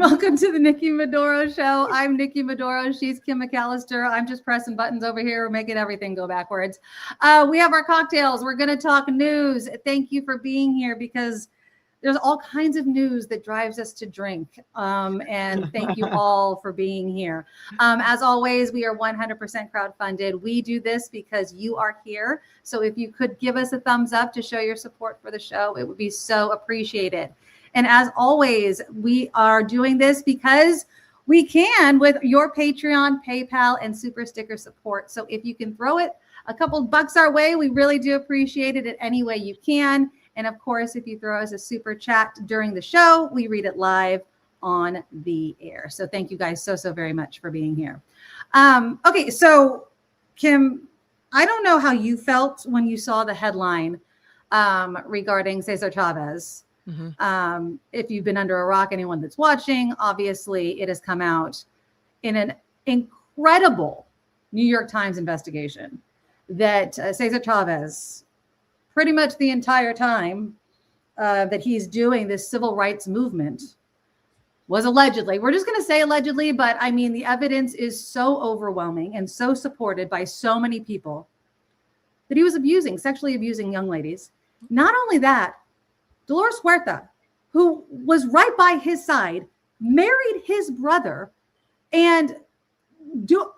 welcome to the Nikki Maduro Show. I'm Nikki Maduro. She's Kim McAllister. I'm just pressing buttons over here. We're making everything go backwards. We have our cocktails. We're going to talk news. Thank you for being here because there's all kinds of news that drives us to drink. And thank you all for being here. As always, we are 100% crowdfunded. We do this because you are here. So if you could give us a thumbs up to show your support for the show, it would be so appreciated. And as always, we are doing this because we can with your Patreon, PayPal, and Super Sticker support. So if you can throw it a couple bucks our way, we really do appreciate it in any way you can. And of course, if you throw us a super chat during the show, we read it live on the air. So thank you guys so very much for being here. Okay, so Kim, I don't know how you felt when you saw the headline regarding Cesar Chavez. Mm-hmm. If you've been under a rock, anyone that's watching, obviously it has come out in an incredible New York Times investigation that Cesar Chavez, pretty much the entire time that he's doing this civil rights movement, was allegedly, we're just going to say allegedly, but I mean, the evidence is so overwhelming and so supported by so many people that he was sexually abusing young ladies. Not only that, Dolores Huerta, who was right by his side, married his brother and do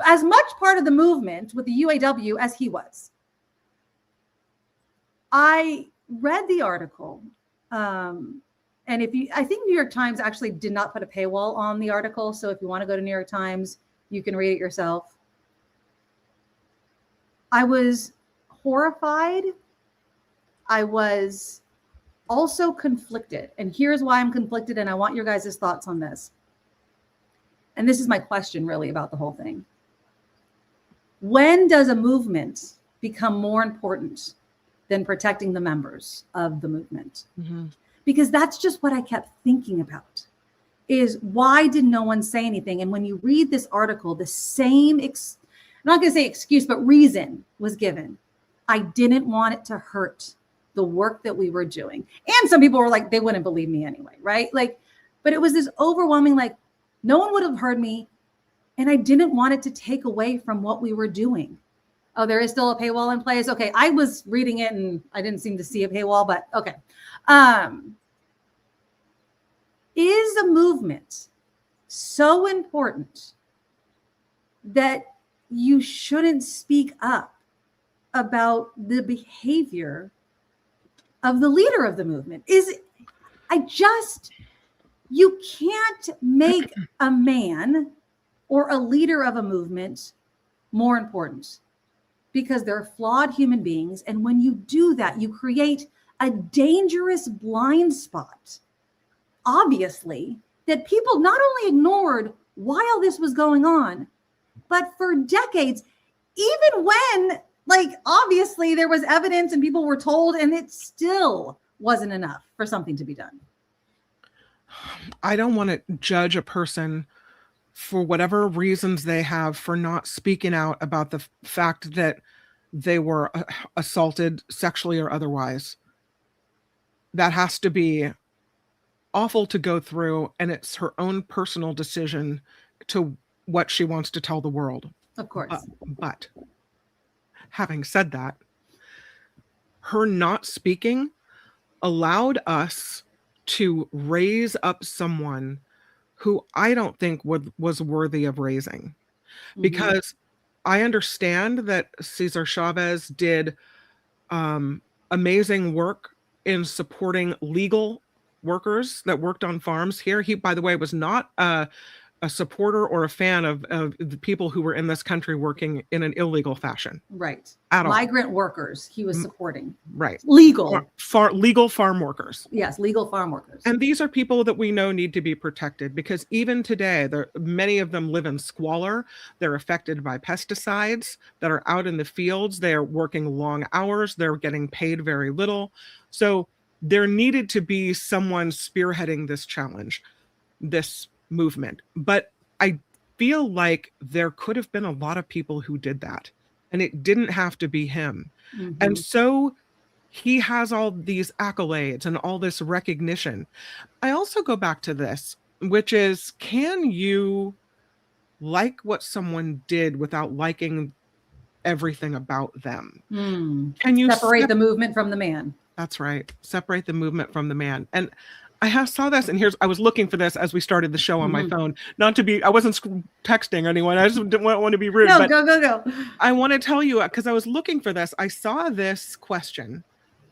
as much part of the movement with the UAW as he was. I read the article, and I think New York Times actually did not put a paywall on the article. So if you want to go to New York Times, you can read it yourself. I was horrified. I was also conflicted. And here's why I'm conflicted. And I want your guys' thoughts on this. And this is my question really about the whole thing. When does a movement become more important than protecting the members of the movement? Mm-hmm. Because that's just what I kept thinking about, is why did no one say anything? And when you read this article, the same, I'm not going to say excuse, but reason was given. I didn't want it to hurt the work that we were doing. And some people were like, they wouldn't believe me anyway, right? But it was this overwhelming, no one would have heard me. And I didn't want it to take away from what we were doing. Oh, there is still a paywall in place. Okay, I was reading it and I didn't seem to see a paywall, but okay. Is a movement so important that you shouldn't speak up about the behavior of the leader of the movement? You can't make a man or a leader of a movement more important, because they're flawed human beings. And when you do that, you create a dangerous blind spot, obviously, that people not only ignored while this was going on, but for decades, even when, obviously there was evidence and people were told, and it still wasn't enough for something to be done. I don't want to judge a person for whatever reasons they have for not speaking out about the fact that they were assaulted sexually or otherwise. That has to be awful to go through, and it's her own personal decision to what she wants to tell the world. Of course. But having said that, her not speaking allowed us to raise up someone who I don't think was worthy of raising. Mm-hmm. Because I understand that Cesar Chavez did amazing work in supporting legal workers that worked on farms here. He, by the way, was not a supporter or a fan of the people who were in this country working in an illegal fashion. Right. At Migrant workers he was supporting. Right. Legal. Legal farm workers. Yes, legal farm workers. And these are people that we know need to be protected, because even today, many of them live in squalor. They're affected by pesticides that are out in the fields. They're working long hours. They're getting paid very little. So there needed to be someone spearheading this challenge, this movement. But I feel like there could have been a lot of people who did that, and it didn't have to be him. Mm-hmm. And so he has all these accolades and all this recognition. I also go back to this. which is, can you like what someone did without liking everything about them? Can you separate the movement from the man? That's right. Separate the movement from the man. And saw this, and I was looking for this as we started the show on my phone. Not to be, I wasn't texting anyone. I just didn't want to be rude. No, but go. I want to tell you, because I was looking for this, I saw this question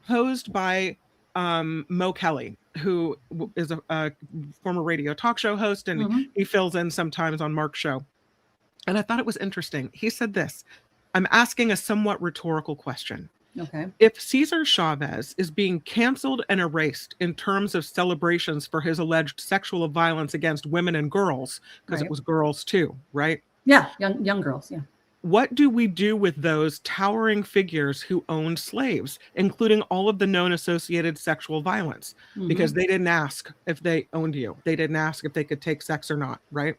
posed by Mo Kelly, who is a former radio talk show host, and he fills in sometimes on Mark's show. And I thought it was interesting. He said this: I'm asking a somewhat rhetorical question. Okay. If Cesar Chavez is being canceled and erased in terms of celebrations for his alleged sexual violence against women and girls, because it was girls too, right? Yeah, young girls, yeah. What do we do with those towering figures who owned slaves, including all of the known associated sexual violence? Because they didn't ask if they owned you. They didn't ask if they could take sex or not, right?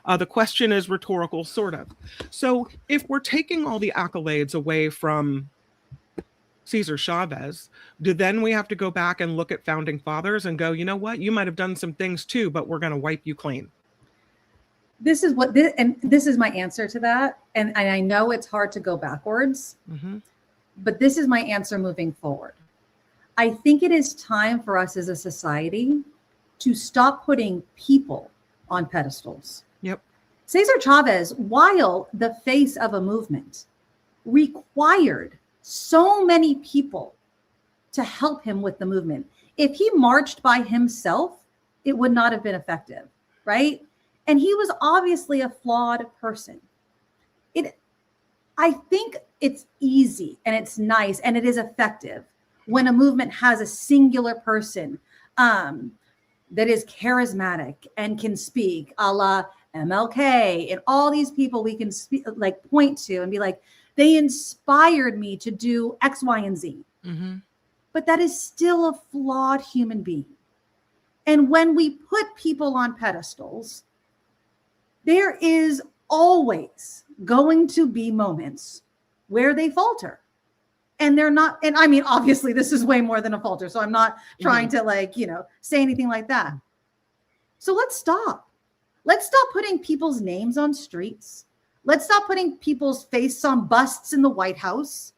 The question is rhetorical, sort of. So if we're taking all the accolades away from Cesar Chavez, then we have to go back and look at founding fathers and go, you know what? You might have done some things too, but we're going to wipe you clean. This is this is my answer to that. And I know it's hard to go backwards, but this is my answer moving forward. I think it is time for us as a society to stop putting people on pedestals. Yep. Cesar Chavez, while the face of a movement, required so many people to help him with the movement. If he marched by himself, it would not have been effective, right? And he was obviously a flawed person. I think it's easy and it's nice and it is effective when a movement has a singular person that is charismatic and can speak, a la MLK and all these people we can speak, like point to and be like, they inspired me to do X, Y, and Z. But that is still a flawed human being. And when we put people on pedestals, there is always going to be moments where they falter. And they're not, and I mean, obviously this is way more than a falter. So I'm not trying to say anything like that. So let's stop. Let's stop putting people's names on streets. Let's stop putting people's face on busts in the White House,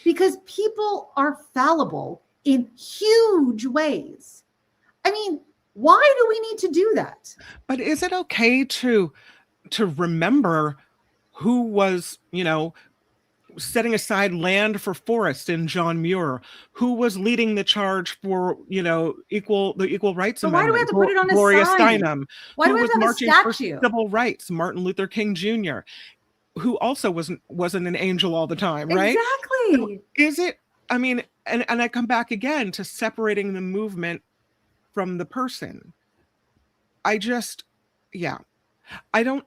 because people are fallible in huge ways. I mean, why do we need to do that? But is it okay to remember who was, setting aside land for forests in John Muir, who was leading the charge for, the Equal Rights Amendment? Why do we have to put it on a Gloria sign? Steinem. Why do we have to have a statue? For civil rights, Martin Luther King Jr., who also wasn't an angel all the time, right? Exactly. So is it? I mean, and I come back again to separating the movement from the person. I don't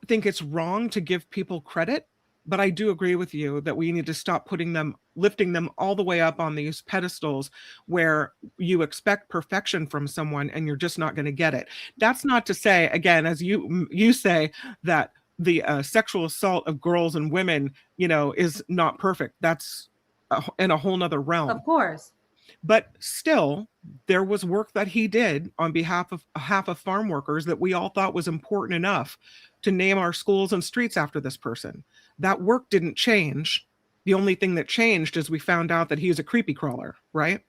think it's wrong to give people credit, but I do agree with you that we need to stop lifting them all the way up on these pedestals where you expect perfection from someone and you're just not going to get it. That's not to say, again, as you say, that the sexual assault of girls and women, is not perfect. That's in a whole nother realm. Of course. But still, there was work that he did on behalf of farm workers that we all thought was important enough to name our schools and streets after this person. That work didn't change. The only thing that changed is we found out that he's a creepy crawler, right?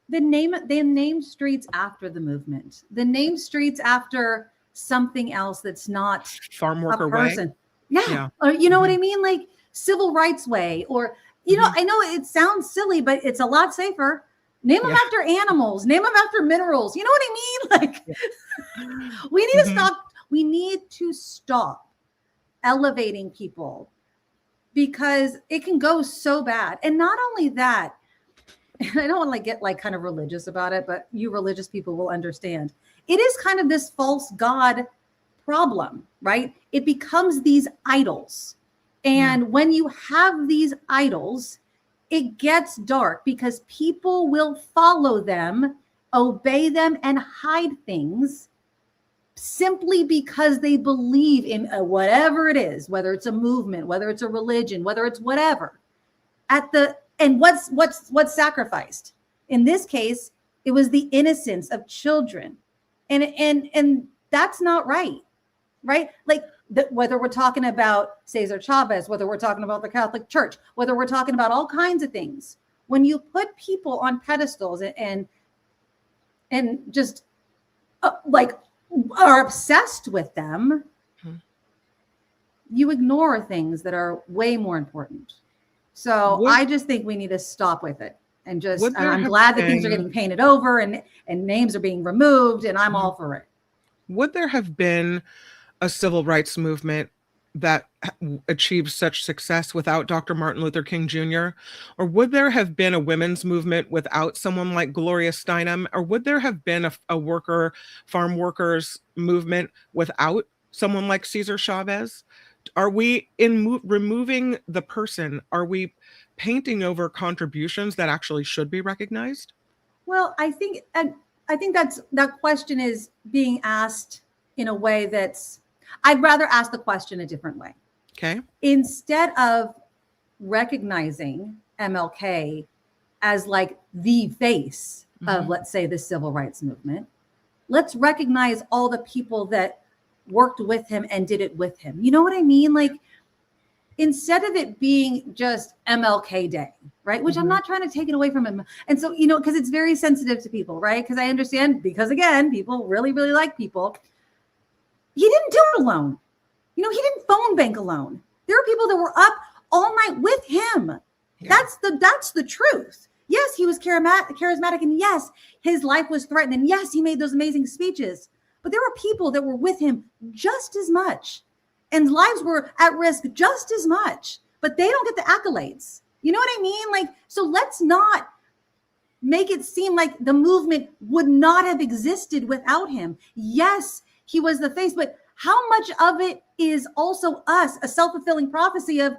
They named streets after the movement. They named streets after something else that's not Farm Worker person. Way. Yeah. Or you know what I mean? Like Civil Rights Way, or I know it sounds silly, but it's a lot safer. Name them after animals. Name them after minerals. You know what I mean? Like, we need to stop. We need to stop elevating people, because it can go so bad. And not only that, and I don't want to get kind of religious about it, but you religious people will understand. It is kind of this false god problem, right? It becomes these idols. And when you have these idols, it gets dark, because people will follow them, obey them, and hide things simply because they believe in whatever it is, whether it's a movement, whether it's a religion, whether it's whatever. And what's sacrificed? In this case, it was the innocence of children. And That's not right. Right? Like whether we're talking about Cesar Chavez, whether we're talking about the Catholic Church, whether we're talking about all kinds of things, when you put people on pedestals and just like are obsessed with them, you ignore things that are way more important. So I just think we need to stop with it. And I'm glad that things are getting painted over and names are being removed, and I'm all for it. Would there have been a civil rights movement that achieved such success without Dr. Martin Luther King Jr.? Or would there have been a women's movement without someone like Gloria Steinem? Or would there have been a farm workers movement without someone like Cesar Chavez? Are we, in removing the person, are we painting over contributions that actually should be recognized? Well, I think that question is being asked in a way I'd rather ask the question a different way. Okay. Instead of recognizing MLK as like the face of, let's say, the civil rights movement, let's recognize all the people that worked with him and did it with him. You know what I mean? Like, instead of it being just MLK Day, right? Which I'm not trying to take it away from him. And so, because it's very sensitive to people, right? Because I understand, because again, people really, really like people. He didn't do it alone. He didn't phone bank alone. There are people that were up all night with him. Yeah. That's the truth. Yes, he was charismatic, and yes, his life was threatened, and yes, he made those amazing speeches. But there were people that were with him just as much, and lives were at risk just as much, but they don't get the accolades. You know what I mean? Like, so let's not make it seem like the movement would not have existed without him. Yes, he was the face, but how much of it is also us, a self-fulfilling prophecy of,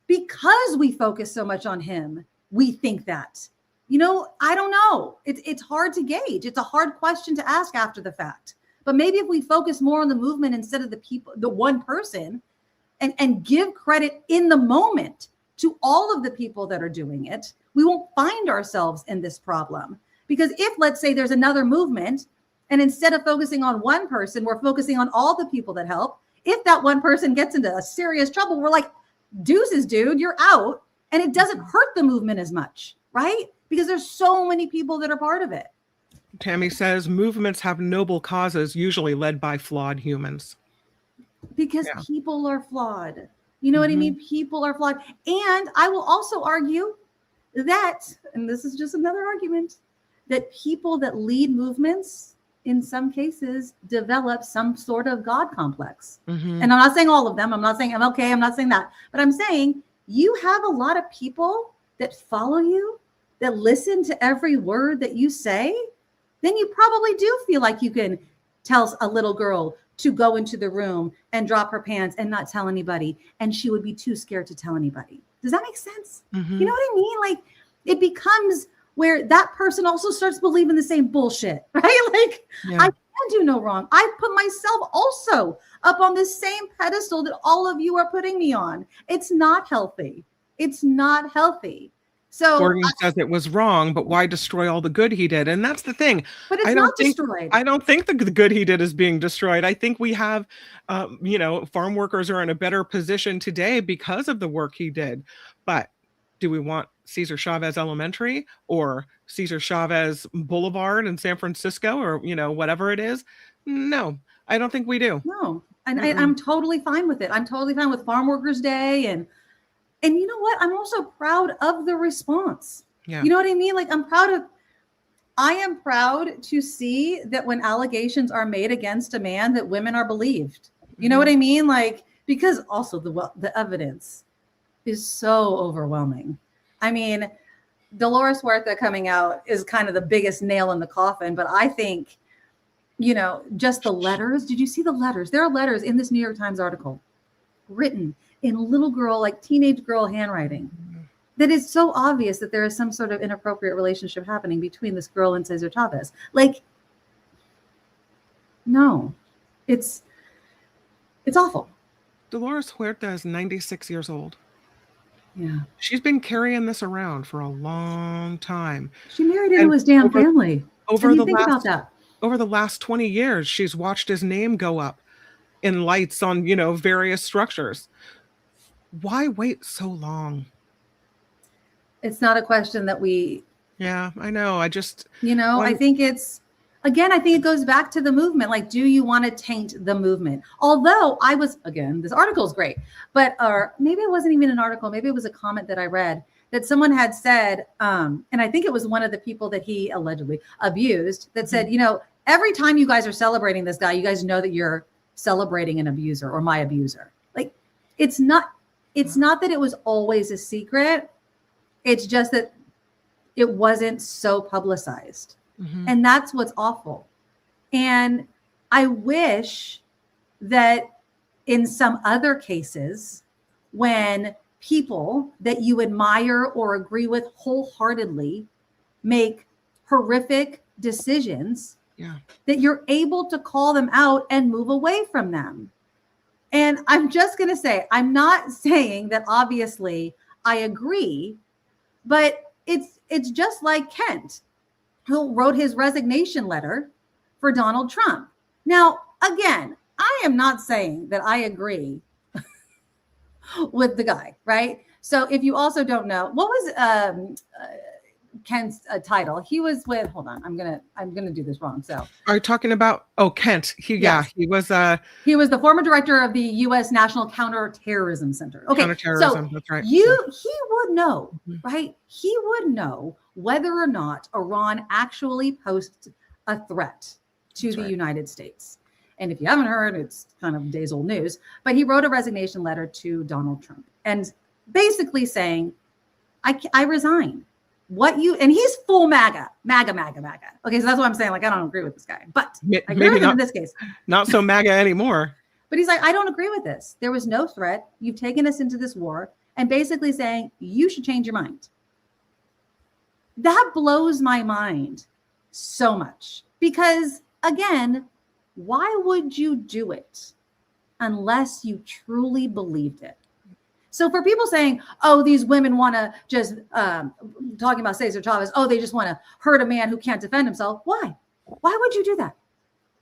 because we focus so much on him, we think that, I don't know. It's hard to gauge. It's a hard question to ask after the fact. But maybe if we focus more on the movement instead of the people, the one person, and give credit in the moment to all of the people that are doing it, we won't find ourselves in this problem. Because if, let's say, there's another movement, and instead of focusing on one person, we're focusing on all the people that help. If that one person gets into a serious trouble, we're like, deuces, dude, you're out. And it doesn't hurt the movement as much, right? Because there's so many people that are part of it. Tammy says movements have noble causes, usually led by flawed humans. Because people are flawed. You know what I mean? People are flawed. And I will also argue that, and this is just another argument, that people that lead movements, in some cases, develop some sort of God complex. And I'm not saying all of them. I'm not saying MLK. I'm not saying that. But I'm saying you have a lot of people that follow you, that listen to every word that you say. Then you probably do feel like you can tell a little girl to go into the room and drop her pants and not tell anybody. And she would be too scared to tell anybody. Does that make sense? You know what I mean? Like, it becomes where that person also starts believing the same bullshit, right? Like, I can do no wrong. I put myself also up on this same pedestal that all of you are putting me on. It's not healthy. It's not healthy. So Gordon says it was wrong, but why destroy all the good he did? And that's the thing. But it's not destroyed. I don't think the good he did is being destroyed. I think we have, farm workers are in a better position today because of the work he did. But do we want Cesar Chavez Elementary or Cesar Chavez Boulevard in San Francisco or, whatever it is? No, I don't think we do. No, and I'm totally fine with it. I'm totally fine with Farm Workers Day. And you know what? I'm also proud of the response. Yeah. You know what I mean? Like, I am proud to see that when allegations are made against a man, that women are believed. You know what I mean? Like, because also the evidence is so overwhelming. I mean, Dolores Huerta coming out is kind of the biggest nail in the coffin, but I think, just the letters. Did you see the letters? There are letters in this New York Times article written in little girl, like teenage girl handwriting, that is so obvious that there is some sort of inappropriate relationship happening between this girl and Cesar Chavez. Like, no, it's awful. Dolores Huerta is 96 years old. Yeah. She's been carrying this around for a long time. She married into his damn family. Think about that. over the last 20 years, she's watched his name go up in lights on, various structures. Why wait so long? It's not a question that we... Yeah, I know. I just... I think it's... Again, I think it goes back to the movement. Like, do you want to taint the movement? Although this article is great, but or maybe it wasn't even an article. Maybe it was a comment that I read that someone had said, and I think it was one of the people that he allegedly abused that said, every time you guys are celebrating this guy, you guys know that you're celebrating an abuser or my abuser. Like, it's not that it was always a secret. It's just that it wasn't so publicized. And that's what's awful. And I wish that in some other cases, when people that you admire or agree with wholeheartedly make horrific decisions, that you're able to call them out and move away from them. And I'm just going to say, I'm not saying that obviously I agree, but it's just like Kent, who wrote his resignation letter for Donald Trump. Now, again, I am not saying that I agree with the guy, right? So if you also don't know, what was Kent's title? He was with, hold on, I'm gonna do this wrong. So are you talking about Kent? He was the former director of the U.S. National Counterterrorism Center. Okay, Counterterrorism, so that's right. he would know, right? He would know whether or not Iran actually posed a threat to the United States. And if you haven't heard, it's kind of days old news, but he wrote a resignation letter to Donald Trump and basically saying, I resign. And he's full MAGA. Okay, so that's what I'm saying. Like, I don't agree with this guy, but I agree with him in this case. Not so MAGA anymore. But he's like, I don't agree with this. There was no threat. You've taken us into this war, and basically saying you should change your mind. That blows my mind so much because, again, why would you do it unless you truly believed it? So for people saying, oh, these women want to just, talking about Cesar Chavez, they just want to hurt a man who can't defend himself. Why? Why would you do that?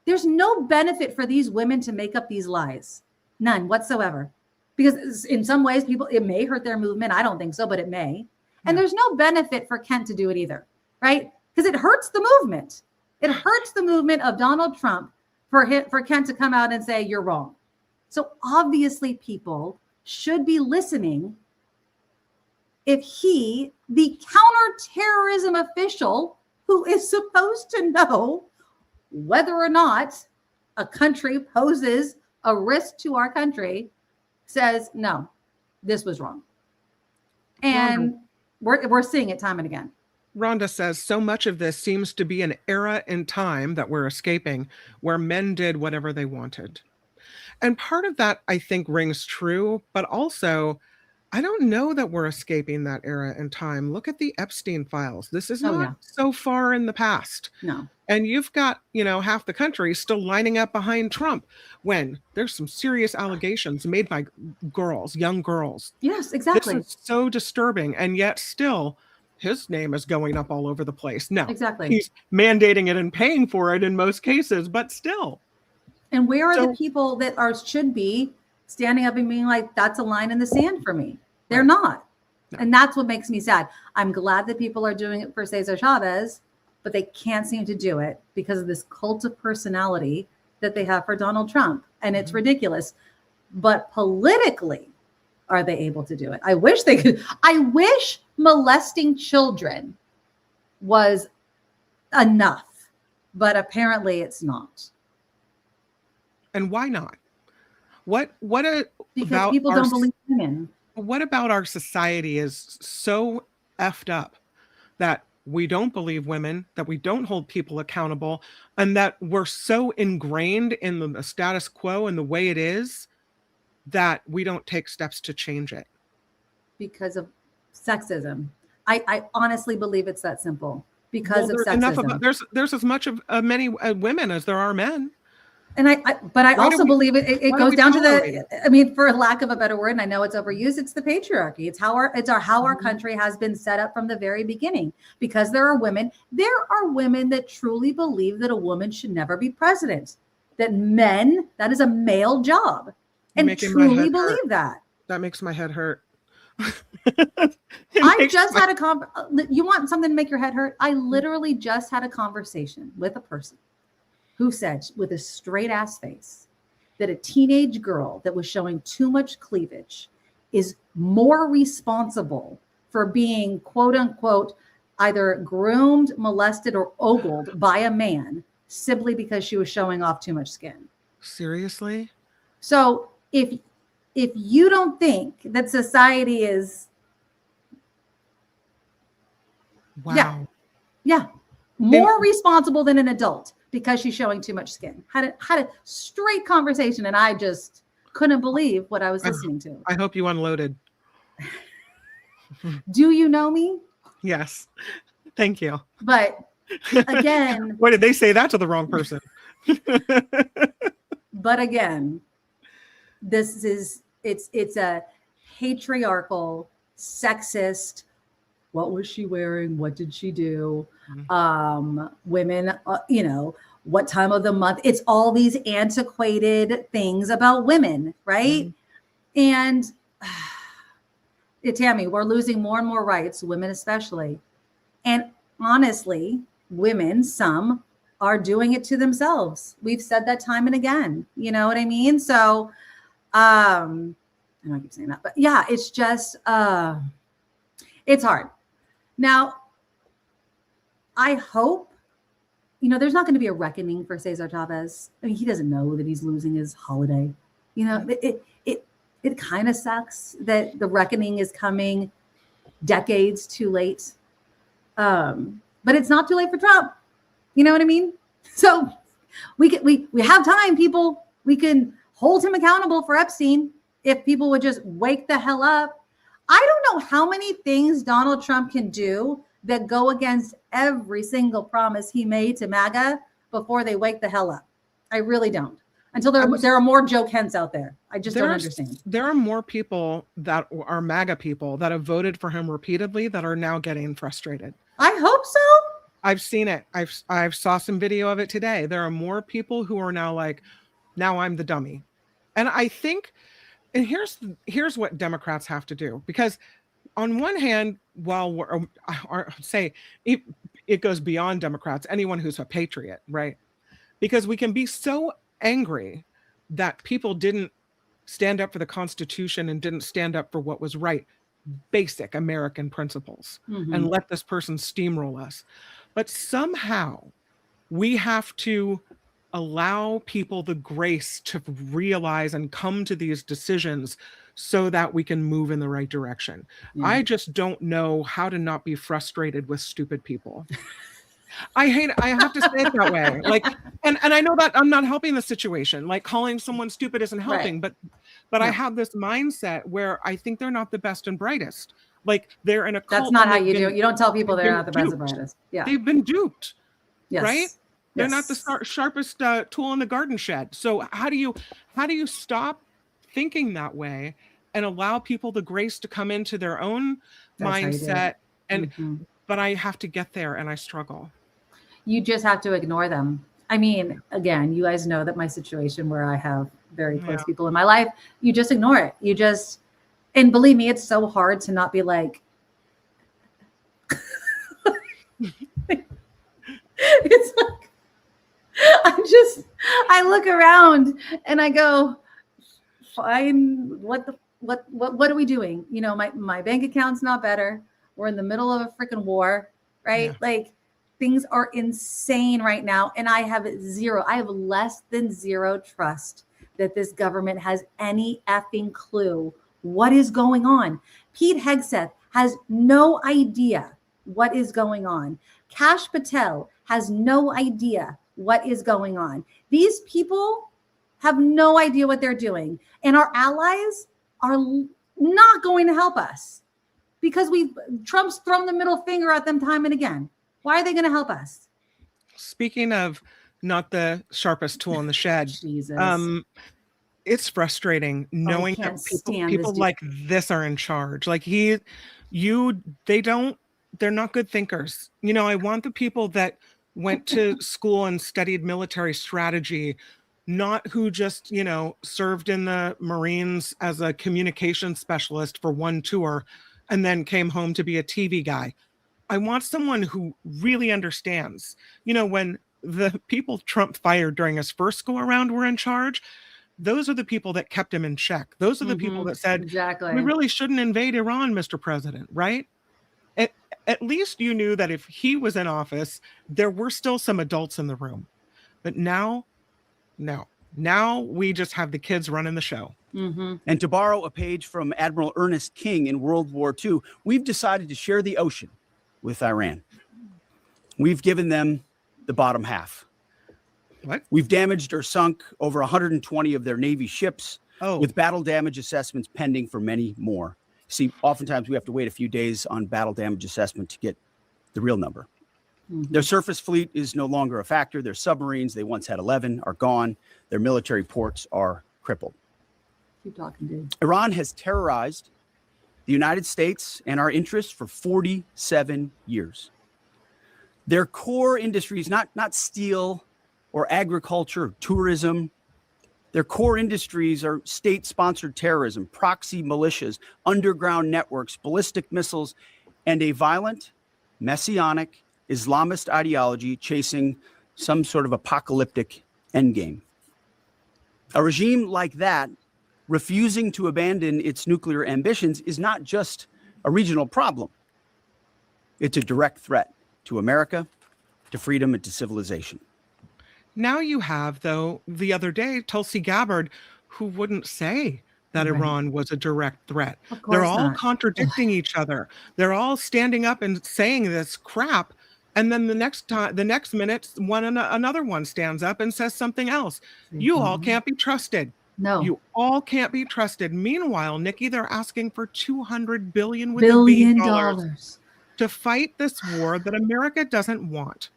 There's no benefit for these women to make up these lies. None whatsoever. Because in some ways, it may hurt their movement. I don't think so, but it may. And there's no benefit for Kent to do it either, right? Because it hurts the movement. It hurts the movement of Donald Trump for Kent to come out and say, you're wrong. So obviously people should be listening if the counterterrorism official who is supposed to know whether or not a country poses a risk to our country, says, no, this was wrong. And we're seeing it time and again. Rhonda says, so much of this seems to be an era in time that we're escaping where men did whatever they wanted. And part of that, I think, rings true, but also, I don't know that we're escaping that era in time. Look at the Epstein files. This is not so far in the past. No. And you've got, half the country still lining up behind Trump when there's some serious allegations made by girls, young girls. Yes, exactly. This is so disturbing. And yet still, his name is going up all over the place. No, exactly. He's mandating it and paying for it in most cases, but still. And where are the people that should be standing up and being like, that's a line in the sand for me? They're not. No. And that's what makes me sad. I'm glad that people are doing it for Cesar Chavez, but they can't seem to do it because of this cult of personality that they have for Donald Trump. And it's ridiculous. But politically, are they able to do it? I wish they could. I wish molesting children was enough, but apparently it's not. And why not? Because people don't believe women. What about our society is so effed up that we don't believe women, that we don't hold people accountable, and that we're so ingrained in the status quo and the way it is that we don't take steps to change it? Because of sexism. I honestly believe it's that simple. Because of sexism. There's as much of many women as there are men. And but I also believe it why do goes we down to tolerate it? I mean, for lack of a better word, and I know it's overused, it's the patriarchy. It's how our Mm-hmm. country has been set up from the very beginning. Because there are women that truly believe that a woman should never be president. That is a male job, and truly believe that. That makes my head hurt. I just had you want something to make your head hurt? I literally just had a conversation with a person who said with a straight ass face that a teenage girl that was showing too much cleavage is more responsible for being quote unquote either groomed, molested, or ogled by a man simply because she was showing off too much skin. Seriously? So if you don't think that society is yeah more responsible than an adult because she's showing too much skin, had a straight conversation, and I just couldn't believe what I was listening to. I hope you unloaded. Do you know me? Yes. Thank you. But again, why did they say that to the wrong person? But again, it's a patriarchal, sexist. What was she wearing? What did she do? Women, what time of the month? It's all these antiquated things about women, right? And Tammy, we're losing more and more rights, women especially. And honestly, women, some are doing it to themselves. We've said that time and again. You know what I mean? So, I know I keep saying that, but yeah, it's just, it's hard. Now, I hope, there's not going to be a reckoning for Cesar Chavez. I mean, he doesn't know that he's losing his holiday. It kind of sucks that the reckoning is coming decades too late. But it's not too late for Trump. You know what I mean? So we have time, people. We can hold him accountable for Epstein if people would just wake the hell up. I don't know how many things Donald Trump can do that go against every single promise he made to MAGA before they wake the hell up. I really don't. Until there are more Joe Kents out there. I just don't understand. There are more people that are MAGA people that have voted for him repeatedly that are now getting frustrated. I hope so. I've seen it. I've saw some video of it today. There are more people who are now like, now I'm the dummy. And I think, and here's what Democrats have to do, because on one hand, it goes beyond Democrats, anyone who's a patriot, right? Because we can be so angry that people didn't stand up for the Constitution and didn't stand up for what was right, basic American principles, and let this person steamroll us. But somehow we have to allow people the grace to realize and come to these decisions so that we can move in the right direction. I just don't know how to not be frustrated with stupid people. I have to say it that way. Like, and I know that I'm not helping the situation. Like, calling someone stupid isn't helping, but I have this mindset where I think they're not the best and brightest. Like, they're in a cult. That's not how you do it. You don't tell people they're not the best and brightest. Yeah. They've been duped. Yes. Right? They're not the sharpest tool in the garden shed. So how do you stop thinking that way and allow people the grace to come into their own mindset? And but I have to get there, and I struggle. You just have to ignore them. I mean, again, you guys know that my situation where I have very close people in my life, you just ignore it. And believe me, it's so hard to not be like, it's like, I look around and I go, fine, what are we doing? My bank account's not better. We're in the middle of a freaking war, right? Yeah. Like, things are insane right now. And I have less than zero trust that this government has any effing clue what is going on. Pete Hegseth has no idea what is going on. Kash Patel has no idea what is going on. These people have no idea what they're doing. And our allies are not going to help us because Trump's thrown the middle finger at them time and again. Why are they going to help us? Speaking of not the sharpest tool in the shed. Jesus. It's frustrating knowing can't that stand people this dude. like this are in charge. Like they're not good thinkers. I want the people that went to school and studied military strategy, not who just, served in the Marines as a communication specialist for one tour and then came home to be a TV guy. I want someone who really understands, when the people Trump fired during his first go around were in charge, those are the people that kept him in check. Those are the people that said, exactly, we really shouldn't invade Iran, Mr. President, right? At least you knew that if he was in office, there were still some adults in the room. But now, no. Now we just have the kids running the show. And to borrow a page from Admiral Ernest King in World War II, we've decided to share the ocean with Iran. We've given them the bottom half. What? We've damaged or sunk over 120 of their Navy ships, with battle damage assessments pending for many more. See, oftentimes we have to wait a few days on battle damage assessment to get the real number. Their surface fleet is no longer a factor. Their submarines, they once had 11, are gone. Their military ports are crippled. Keep talking, dude. Iran has terrorized the United States and our interests for 47 years. Their core industries, not steel or agriculture, or tourism, their core industries are state-sponsored terrorism, proxy militias, underground networks, ballistic missiles, and a violent, messianic, Islamist ideology chasing some sort of apocalyptic endgame. A regime like that, refusing to abandon its nuclear ambitions, is not just a regional problem. It's a direct threat to America, to freedom, and to civilization. Now you have, though, the other day, Tulsi Gabbard, who wouldn't say that Iran was a direct threat. They're all contradicting each other. They're all standing up and saying this crap. And then the next minute, another one stands up and says something else. You all can't be trusted. No. You all can't be trusted. Meanwhile, Nikki, they're asking for $200 billion to fight this war that America doesn't want.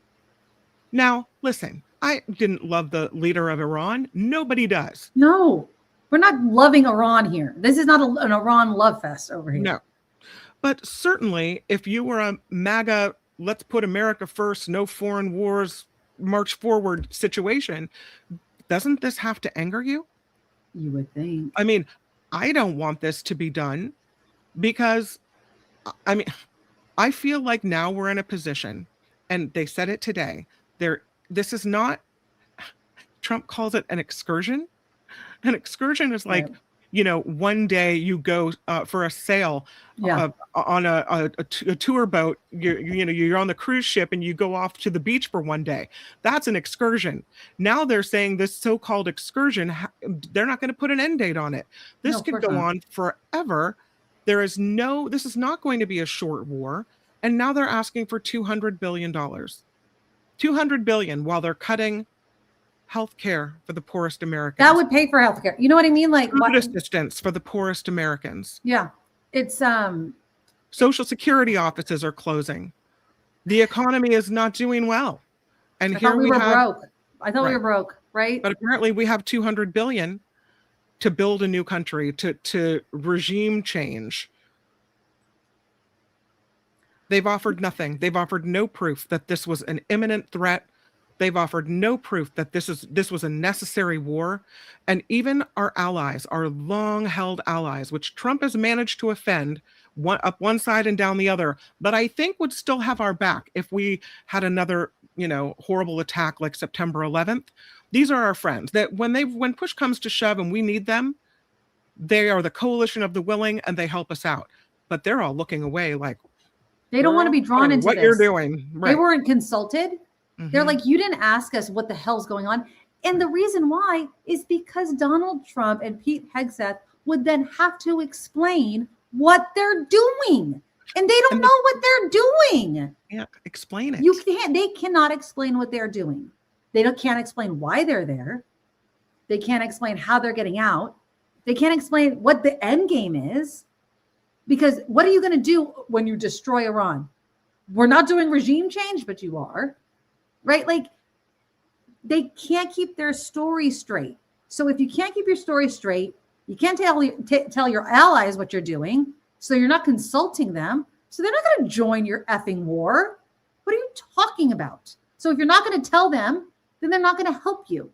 Now, listen, I didn't love the leader of Iran. Nobody does. No, we're not loving Iran here. This is not an Iran love fest over here. No. But certainly, if you were a MAGA, let's put America first, no foreign wars, march forward situation, doesn't this have to anger you? You would think. I mean, I don't want this to be done because, I feel like now we're in a position, and they said it today, this is not, Trump calls it an excursion. An excursion is like, one day you go for a sail on a tour boat, you're on the cruise ship and you go off to the beach for one day. That's an excursion. Now they're saying this so-called excursion, they're not going to put an end date on it. This could go on forever. This is not going to be a short war. And now they're asking for $200 billion. $200 billion while they're cutting health care for the poorest Americans. That would pay for health care. You know what I mean? Like food assistance for the poorest Americans. Yeah. It's Social Security offices are closing. The economy is not doing well. And I thought we were broke. I thought we were broke, right? But apparently we have $200 billion to build a new country, to regime change. They've offered nothing. They've offered no proof that this was an imminent threat. They've offered no proof that this was a necessary war. And even our allies, our long-held allies, which Trump has managed to offend up one side and down the other, but I think would still have our back if we had another, horrible attack like September 11th. These are our friends that when push comes to shove and we need them, they are the coalition of the willing and they help us out. But they're all looking away like, they don't want to be drawn into what you're doing. Right. They weren't consulted. They're like, you didn't ask us what the hell's going on. And the reason why is because Donald Trump and Pete Hegseth would then have to explain what they're doing. And they don't know what they're doing. Yeah, explain it. They cannot explain what they're doing. Can't explain why they're there. They can't explain how they're getting out. They can't explain what the end game is. Because what are you going to do when you destroy Iran? We're not doing regime change, but you are. Right? Like, they can't keep their story straight. So if you can't keep your story straight, you can't tell your allies what you're doing. So you're not consulting them. So they're not going to join your effing war. What are you talking about? So if you're not going to tell them, then they're not going to help you.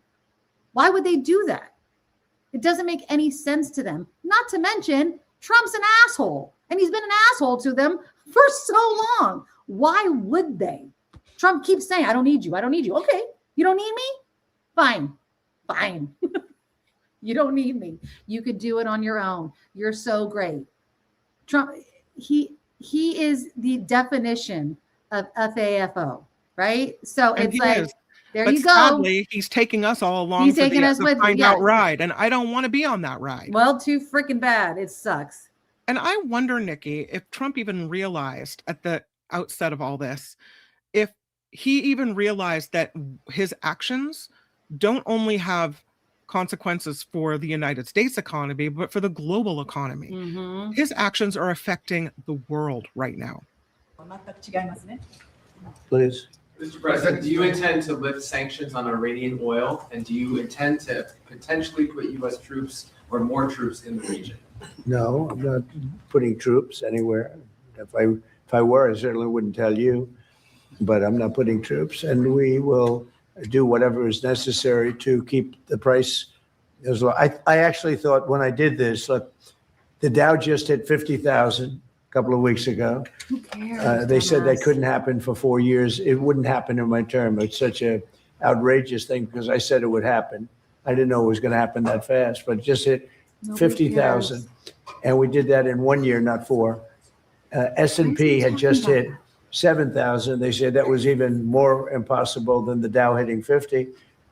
Why would they do that? It doesn't make any sense to them. Not to mention, Trump's an asshole. And he's been an asshole to them for so long. Why would they? Trump keeps saying, I don't need you. I don't need you. Okay. You don't need me? Fine. Fine. You don't need me. You could do it on your own. You're so great. Trump, he is the definition of FAFO, right? So And it's he like, is. there But you go. sadly, he's taking us all along He's for taking us the with- find yeah. out ride, and I don't want to be on that ride. Well, too freaking bad. It sucks. And I wonder, Nikki, if Trump even realized at the outset of all this, if he even realized that his actions don't only have consequences for the United States economy, but for the global economy. Mm-hmm. His actions are affecting the world right now. Please. Mr. President, do you intend to lift sanctions on Iranian oil, and do you intend to potentially put U.S. troops or more troops in the region? No, I'm not putting troops anywhere. If I were, I certainly wouldn't tell you, but I'm not putting troops, and we will do whatever is necessary to keep the price as low. I actually thought when I did this, look, the Dow just hit 50,000 a couple of weeks ago. Who cares? They said that dumbass? couldn't happen for 4 years. It wouldn't happen in my term. It's such a outrageous thing because I said it would happen. I didn't know it was going to happen that fast, but it just hit Nobody 50,000. cares. And we did that in 1 year, not 4. S&P had just hit 7,000. They said that was even more impossible than the Dow hitting 50.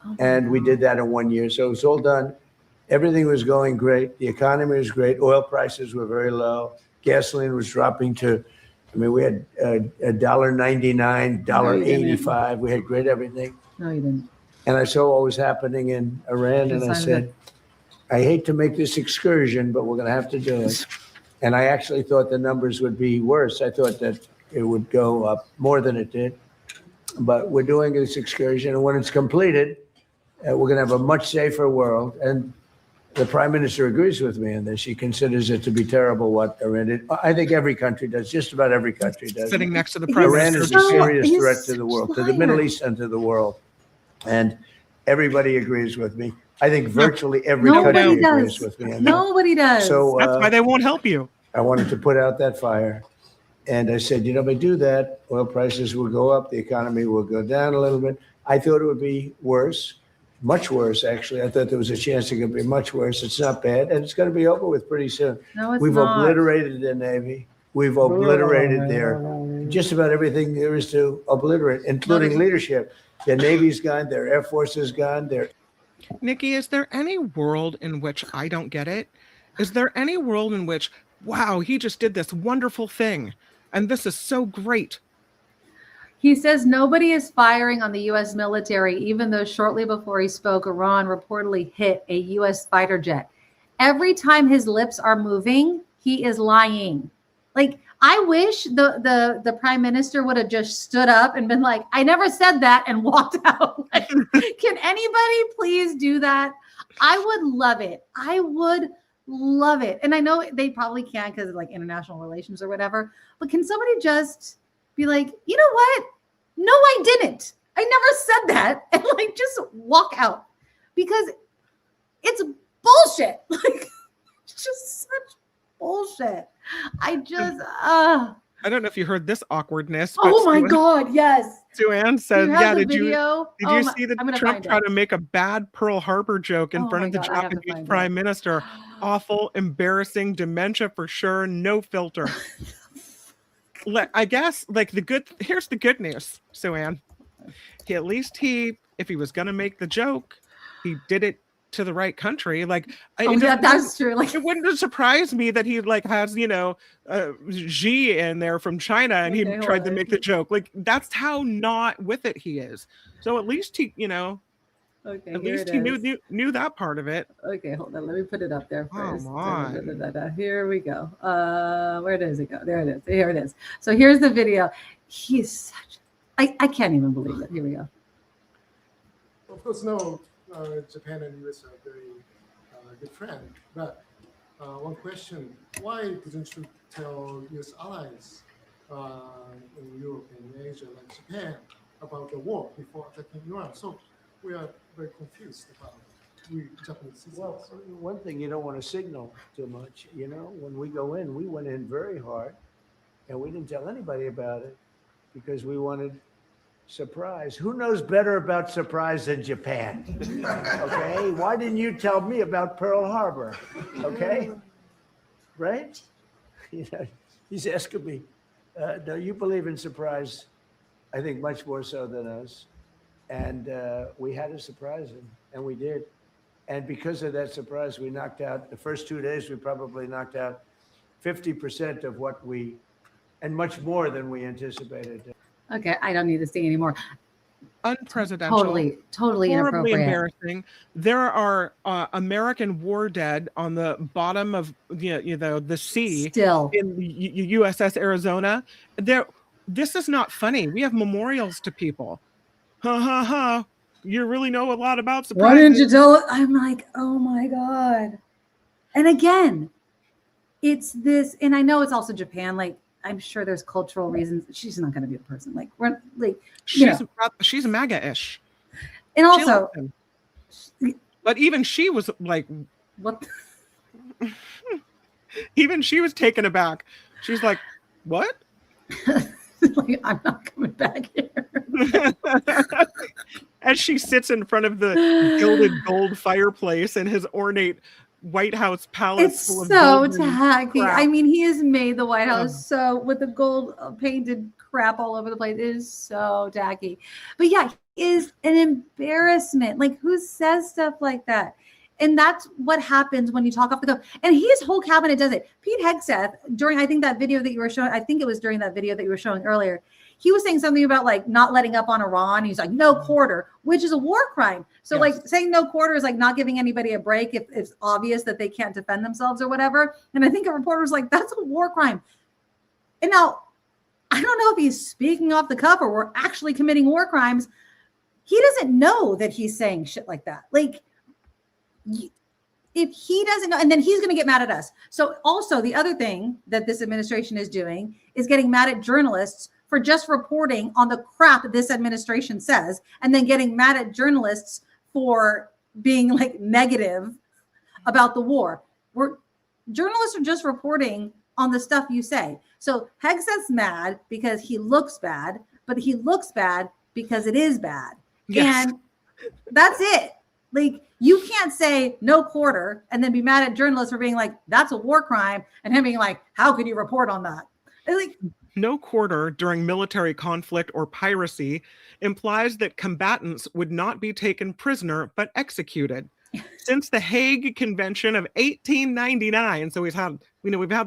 Oh, And we did that in 1 year. So it was all done. Everything was going great. The economy was great. Oil prices were very low. Gasoline was dropping to, I mean, we had $1.99, $1.85. We had great everything. No, you didn't. And I saw what was happening in Iran, and I Yes, I said, I hate to make this excursion, but we're going to have to do it. And I actually thought the numbers would be worse. I thought that it would go up more than it did. But we're doing this excursion, and when it's completed, we're going to have a much safer world. And the prime minister agrees with me on this. She considers it to be terrible what Iran did. I think every country does. Just about every country does. Sitting next to the prime Iran minister. is a serious he's threat to the world, to the Middle East and to the world. And everybody agrees with me. I think virtually every Nobody country does. agrees with me on that. Nobody does. So That's why they won't help you. I wanted to put out that fire. And I said, if I do that, oil prices will go up, the economy will go down a little bit. I thought it would be worse, much worse, actually. I thought there was a chance it could be much worse. It's not bad, and it's going to be over with pretty soon. No, it's We've not. obliterated the Navy. We've obliterated just about everything there is to obliterate, including leadership. Their Navy's gone, their Air Force is gone, their Nikki, is there any world in which I don't get it? Is there any world in which, wow, he just did this wonderful thing, and this is so great? He says nobody is firing on the U.S. military, even though shortly before he spoke, Iran reportedly hit a U.S. fighter jet. Every time his lips are moving, he is lying. Like, I wish the prime minister would have just stood up and been like, I never said that, and walked out. Like, can anybody please do that? I would love it. I would love it. And I know they probably can't because of like international relations or whatever, but can somebody just be like, you know what? No, I didn't. I never said that. And like, just walk out because it's bullshit. Like, it's just such bullshit. I just, I don't know if you heard this awkwardness. But oh my God, yes. Suanne Do said, you have yeah, the did you video? see that I'm gonna Trump find try it. to make a bad Pearl Harbor joke in Oh front my of the God, I have to Japanese find prime it. minister? Awful, embarrassing, dementia for sure, no filter. I guess, like, here's the good news, Suanne. At least if he was going to make the joke, he did it to the right country. Like, That's true. Like, it wouldn't surprise me that he like has, Xi in there from China and Okay, he tried hold to on. make the joke. Like, that's how not with it he is. So at least he, okay, at here least it he is. knew that part of it. Okay, hold on. Let me put it up there Come first. on. Here we go. Where does it go? There it is. Here it is. So here's the video. He's such. I can't even believe it. Here we go. of course, no, Japan and US are very good friends. But one question: why didn't you tell US allies in Europe and Asia, like Japan, about the war before attacking Iran? So we are very confused about we Japanese citizens. Well, one thing, you don't want to signal too much. You know, when we go in, we went in very hard, and we didn't tell anybody about it because we wanted surprise. Who knows better about surprise than Japan? Okay, why didn't you tell me about Pearl Harbor? Okay, right? You know, he's asking me. No, you believe in surprise, I think much more so than us. And we had to surprise him, and we did. And because of that surprise, we knocked out, the first 2 days, we probably knocked out 50% of what we, and much more than we anticipated. Okay, I don't need to say anymore. Unprecedented. Totally Horribly inappropriate. embarrassing. There are American war dead on the bottom of the sea Still. in the USS Arizona. This is not funny. We have memorials to people. Ha ha ha! You really know a lot about surprises. Why didn't you tell it? I'm like, oh my God. And again, it's this, and I know it's also Japan. Like, I'm sure there's cultural reasons. She's not going to be a person. Like, we're like, she's MAGA-ish. and also, but even she was like, what? Even she was taken aback. She's like, what? Like, I'm not coming back here. As she sits in front of the gilded gold fireplace in his ornate White House palace. It's full of so gold and tacky. crap. I mean, he has made the White House so with the gold painted crap all over the place. It is so tacky. But yeah, he is an embarrassment. Like, who says stuff like that? And that's what happens when you talk off the cuff. And his whole cabinet does it. Pete Hegseth, during, I think that video that you were showing, I think it was during that video that you were showing earlier, he was saying something about like not letting up on Iran. He's like, no quarter, which is a war crime. So like saying no quarter is like not giving anybody a break if it's obvious that they can't defend themselves or whatever. And I think a reporter was like, that's a war crime. And now, I don't know if he's speaking off the cuff or we're actually committing war crimes. He doesn't know that he's saying shit like that. Like, if he doesn't know, and then he's going to get mad at us. So also the other thing that this administration is doing is getting mad at journalists for just reporting on the crap this administration says, and then getting mad at journalists for being like negative about the war. Journalists are just reporting on the stuff you say. So Hegseth's mad because he looks bad, but he looks bad because it is bad. Yes. And that's it. Like, you can't say no quarter and then be mad at journalists for being like, that's a war crime, and him being like, how could you report on that? It's like, no quarter during military conflict or piracy implies that combatants would not be taken prisoner but executed. Since the Hague Convention of 1899, so we've had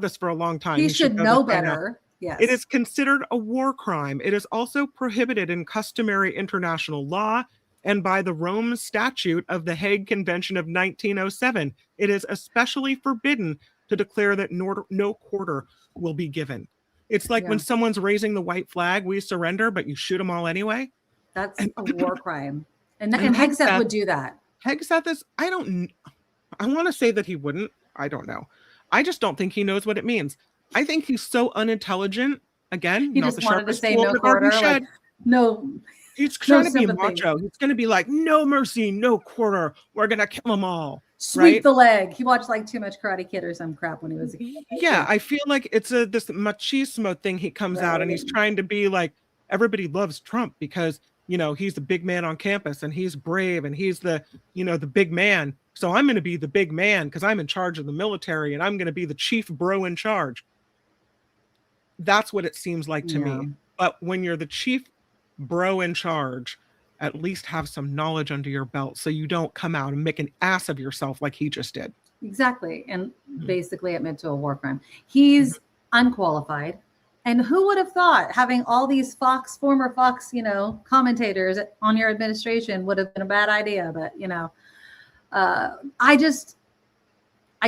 this for a long time. he should know better. Yes. It is considered a war crime. It is also prohibited in customary international law and by the Rome Statute of the Hague Convention of 1907. It is especially forbidden to declare that no quarter will be given. It's like when someone's raising the white flag, we surrender, but you shoot them all anyway. That's a war crime. And Hegseth would do that. Hegseth is, I want to say that he wouldn't. I don't know. I just don't think he knows what it means. I think he's so unintelligent. Again, He not just the wanted to sharpest say tool in no the garden quarter. shed. Like, no. He's trying to be sympathy. macho. He's going to be like, no mercy, no quarter. We're going to kill them all. Sweep right? the leg. He watched like too much Karate Kid or some crap when he was a kid. Yeah, I feel like it's this machismo thing. He comes out and he's trying to be like, everybody loves Trump because, he's the big man on campus and he's brave and he's the big man. So I'm going to be the big man because I'm in charge of the military and I'm going to be the chief bro in charge. That's what it seems like to me. But when you're the chief bro in charge, at least have some knowledge under your belt so you don't come out and make an ass of yourself like he just did. Exactly. And basically admit to a war crime. He's unqualified. And who would have thought having all these former Fox, commentators on your administration would have been a bad idea. But, I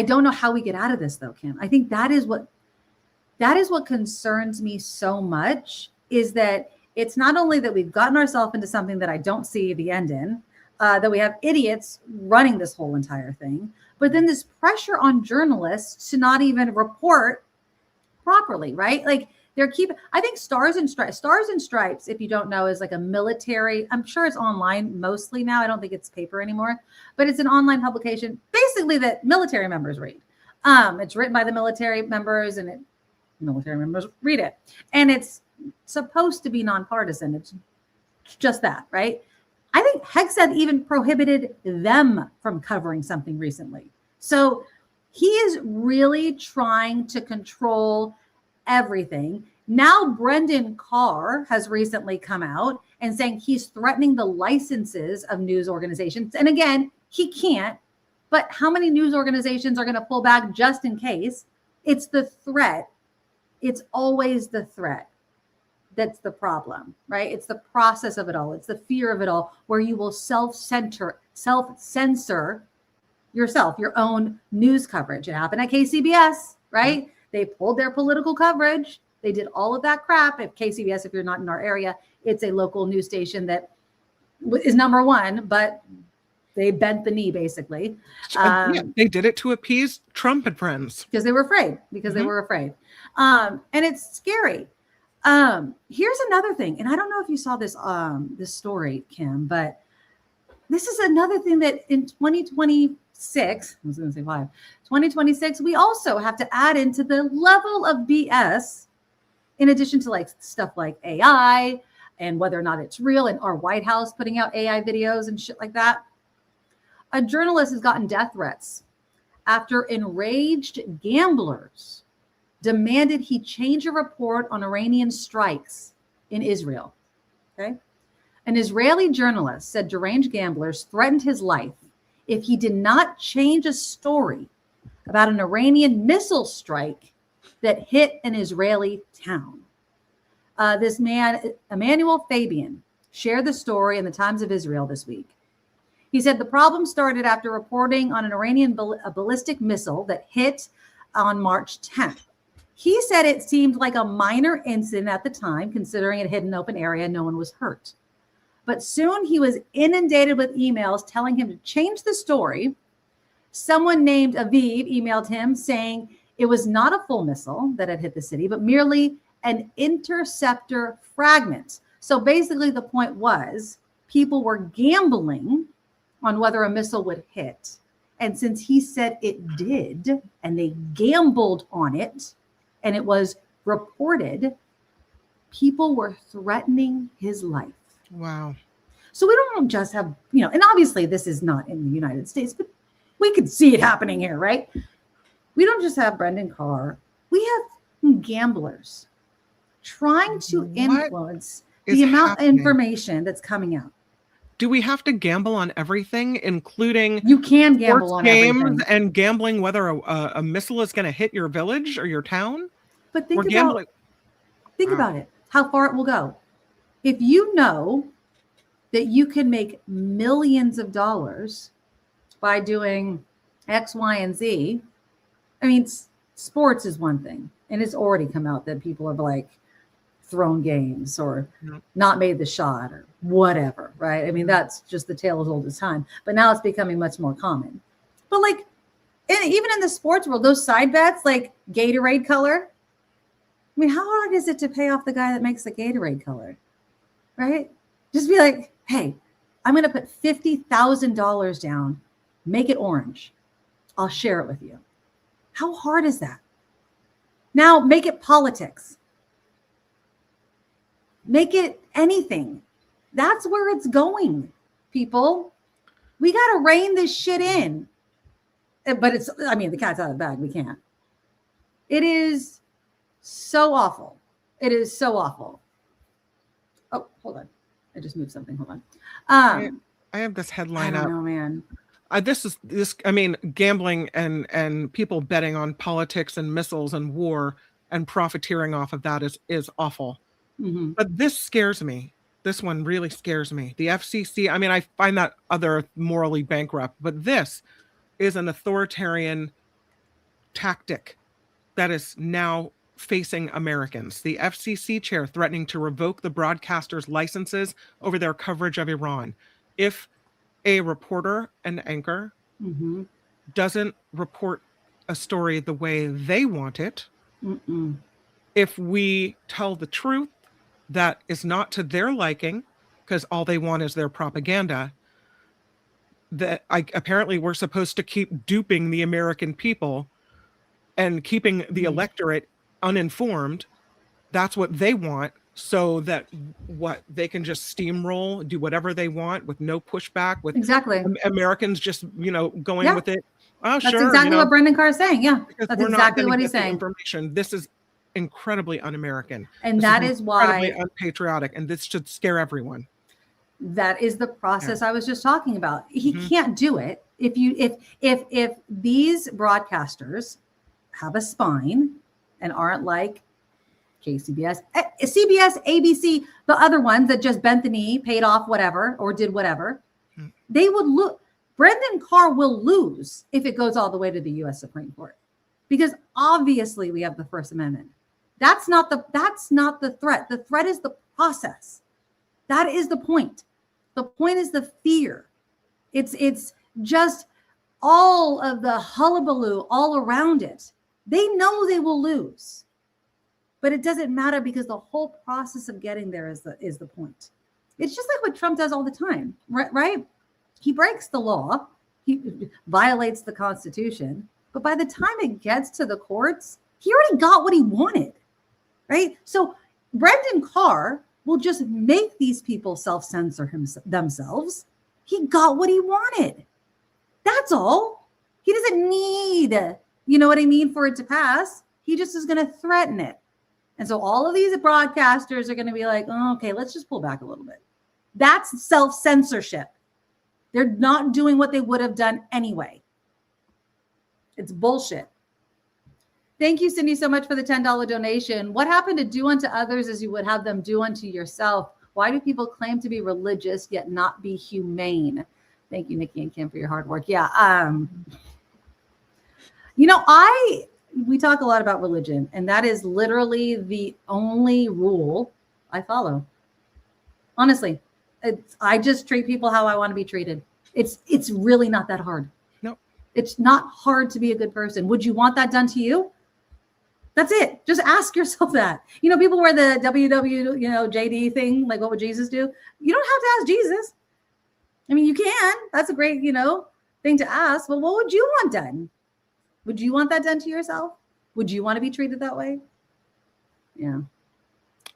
don't know how we get out of this though, Kim. I think that is what concerns me so much, is that it's not only that we've gotten ourselves into something that I don't see the end in, that we have idiots running this whole entire thing, but then this pressure on journalists to not even report properly, right? Like I think Stars and Stripes, if you don't know, is like a military, I'm sure it's online mostly now. I don't think it's paper anymore, but it's an online publication basically that military members read. It's written by the military members and military members read it. And it's supposed to be nonpartisan. It's just that, right? I think Hegseth even prohibited them from covering something recently. So he is really trying to control everything. Now, Brendan Carr has recently come out and saying he's threatening the licenses of news organizations. And again, he can't, but how many news organizations are going to pull back just in case? It's the threat. It's always the threat that's the problem, right? It's the process of it all. It's the fear of it all, where you will self-censor yourself, your own news coverage. It happened at KCBS, right? They pulled their political coverage. They did all of that crap. If KCBS, if you're not in our area, it's a local news station that is number one, but they bent the knee basically. Yeah, they did it to appease Trump and friends. Because they were afraid, they were afraid. And it's scary. Here's another thing. And I don't know if you saw this, this story, Kim, but this is another thing that in 2026, I was going to say 2026, we also have to add into the level of BS, in addition to like stuff like AI and whether or not it's real, and our White House putting out AI videos and shit like that. A journalist has gotten death threats after enraged gamblers demanded he change a report on Iranian strikes in Israel. Okay. An Israeli journalist said deranged gamblers threatened his life if he did not change a story about an Iranian missile strike that hit an Israeli town. This man, Emmanuel Fabian, shared the story in the Times of Israel this week. He said the problem started after reporting on an Iranian ballistic missile that hit on March 10th. He said it seemed like a minor incident at the time, considering it hit an open area and no one was hurt. But soon he was inundated with emails telling him to change the story. Someone named Aviv emailed him saying it was not a full missile that had hit the city, but merely an interceptor fragment. So basically the point was people were gambling on whether a missile would hit. And since he said it did, and they gambled on it, and it was reported, people were threatening his life. Wow. So we don't just have, and obviously this is not in the United States, but we could see it happening here, right? We don't just have Brendan Carr. We have gamblers trying to influence the amount of information that's coming out. Do we have to gamble on everything, including you can gamble on games everything, and gambling whether a missile is going to hit your village or your town? But think about it, how far it will go. If you know that you can make millions of dollars by doing X, Y, and Z, I mean, sports is one thing, and it's already come out that people have like thrown games or not made the shot or whatever, right? I mean, that's just the tale as old as time, but now it's becoming much more common. But like, even in the sports world, those side bets, like Gatorade color, I mean, how hard is it to pay off the guy that makes the Gatorade color, right? Just be like, hey, I'm going to put $50,000 down, make it orange. I'll share it with you. How hard is that? Now make it politics. Make it anything. That's where it's going, people. We got to rein this shit in. But the cat's out of the bag. We can't. It is so awful. It is so awful. Oh, hold on. I just moved something. Hold on. I have this headline I up. don't know, man. Gambling and people betting on politics and missiles and war and profiteering off of that is awful. Mm-hmm. But this scares me. This one really scares me. The FCC, I find that other morally bankrupt, but this is an authoritarian tactic that is now facing Americans. The FCC chair threatening to revoke the broadcasters' licenses over their coverage of Iran. If a reporter, an anchor, Mm-hmm. doesn't report a story the way they want it, Mm-mm. if we tell the truth that is not to their liking, because all they want is their propaganda, that apparently we're supposed to keep duping the American people and keeping the electorate uninformed. That's what they want, so that what they can just steamroll, do whatever they want with no pushback, with Exactly. Americans just, going Yeah. with it. Oh, That's sure. exactly what Brendan Carr is saying. Yeah, because that's we're not exactly gonna what get he's the saying. information. This is incredibly un-American. And This that is incredibly why unpatriotic, and this should scare everyone. that is the process I was just talking about. He Mhm. can't do it if these broadcasters have a spine and aren't like KCBS, CBS, ABC, the other ones that just bent the knee, paid off whatever, or did whatever. Mm. They would look. Brendan Carr will lose if it goes all the way to the U.S. Supreme Court, because obviously we have the First Amendment. That's not the threat. The threat is the process. That is the point. The point is the fear. It's just all of the hullabaloo all around it. They know they will lose, but it doesn't matter because the whole process of getting there is the point. It's just like what Trump does all the time, right? He breaks the law, he violates the Constitution, but by the time it gets to the courts, he already got what he wanted, right? So Brendan Carr will just make these people self-censor themselves. He got what he wanted. That's all. He doesn't need, you know what I mean, for it to pass. He just is going to threaten it. And so all of these broadcasters are going to be like, oh, okay, let's just pull back a little bit. That's self-censorship. They're not doing what they would have done anyway. It's bullshit. Thank you, Cindy, so much for the $10 donation. What happened to do unto others as you would have them do unto yourself? Why do people claim to be religious yet not be humane? Thank you, Nikki and Kim, for your hard work. Yeah. We talk a lot about religion, and that is literally the only rule I follow. Honestly, I just treat people how I want to be treated. It's really not that hard. No. It's not hard to be a good person. Would you want that done to you? That's it. Just ask yourself that. People wear the JD thing, like what would Jesus do? You don't have to ask Jesus. I mean, you can. That's a great, thing to ask. But what would you want done? Would you want that done to yourself? Would you want to be treated that way? Yeah.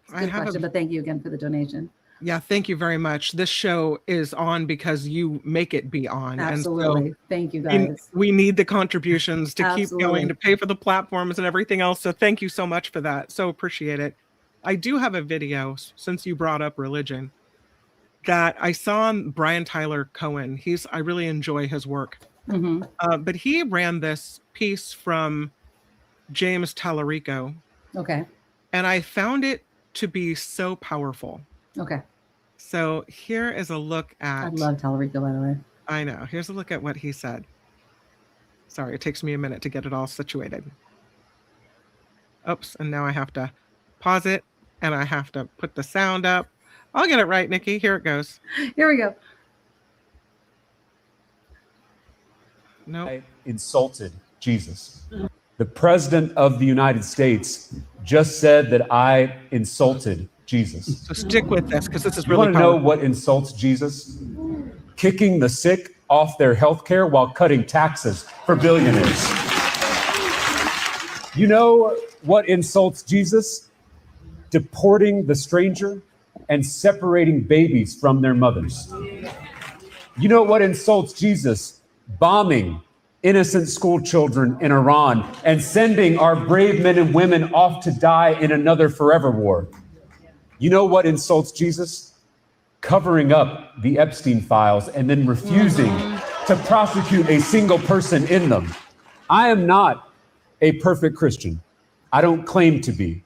It's a good question, but thank you again for the donation. Yeah, thank you very much. This show is on because you make it be on. Absolutely. And so thank you, guys. we need the contributions to keep Absolutely. going, to pay for the platforms and everything else. So thank you so much for that. So appreciate it. I do have a video, since you brought up religion, that I saw on Brian Tyler Cohen. I really enjoy his work. Mm-hmm. But he ran this piece from James Talerico. Okay. And I found it to be so powerful. Okay. So here is a look at... I love Talerico, by the way. I know. Here's a look at what he said. Sorry, it takes me a minute to get it all situated. Oops, and now I have to pause it, and I have to put the sound up. I'll get it right, Nikki. Here it goes. Here we go. No. I insulted Jesus. The President of the United States just said that I insulted Jesus. So stick with this, because this is You really want to know powerful. what insults Jesus? Kicking the sick off their health care while cutting taxes for billionaires. You know what insults Jesus? Deporting the stranger and separating babies from their mothers. You know what insults Jesus? Bombing innocent school children in Iran and sending our brave men and women off to die in another forever war. You know what insults Jesus? Covering up the Epstein files and then refusing to prosecute a single person in them. I am not a perfect Christian. I don't claim to be.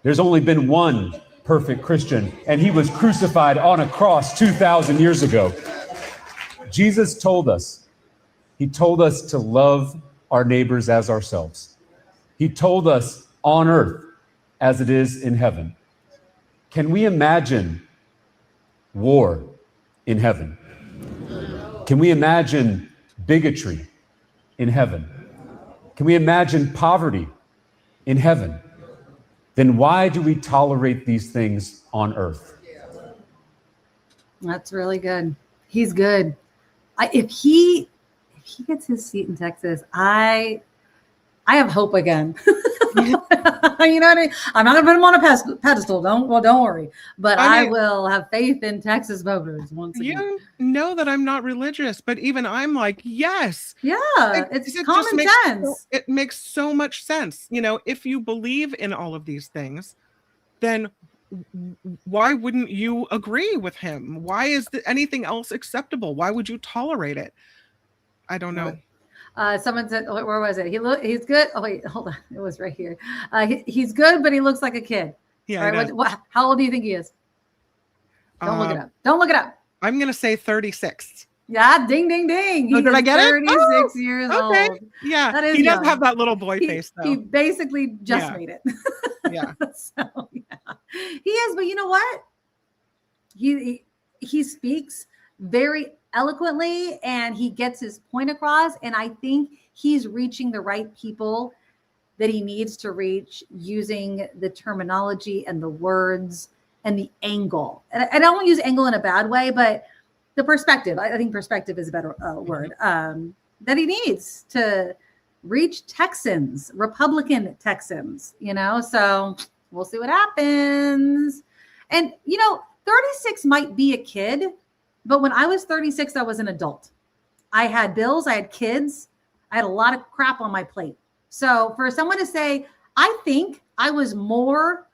There's only been one perfect Christian, and he was crucified on a cross 2,000 years ago. Jesus told us, he told us to love our neighbors as ourselves. He told us on earth as it is in heaven. Can we imagine war in heaven? Can we imagine bigotry in heaven? Can we imagine poverty in heaven? Then why do we tolerate these things on earth? That's really good. He's good. If he gets his seat in Texas, I have hope again. You know what I mean? I'm not gonna put him on a pedestal. Don't worry. But I will have faith in Texas voters once again. You know that I'm not religious, but even I'm like, yes. Yeah, it's it common just sense. It makes so much sense. You know, if you believe in all of these things, then why wouldn't you agree with him? Why is anything else acceptable? Why would you tolerate it? I don't know. Someone said, where was it? He's good. Oh wait, hold on. It was right here. He's good, but he looks like a kid. Yeah. Right, how old do you think he is? Don't look it up. Don't look it up. I'm going to say 36. Yeah, ding, ding, ding. Did I get 36 years okay. old. Yeah, that is he does young. have that little boy face, though. He basically just made it. Yeah. So, yeah. He is, but you know what? He speaks very eloquently and he gets his point across. And I think he's reaching the right people that he needs to reach using the terminology and the words and the angle. And I don't use angle in a bad way, but the perspective, I think perspective is a better word, that he needs to reach Texans, Republican Texans, you know, so we'll see what happens. And, you know, 36 might be a kid, but when I was 36, I was an adult. I had bills, I had kids, I had a lot of crap on my plate. So for someone to say, I think I was more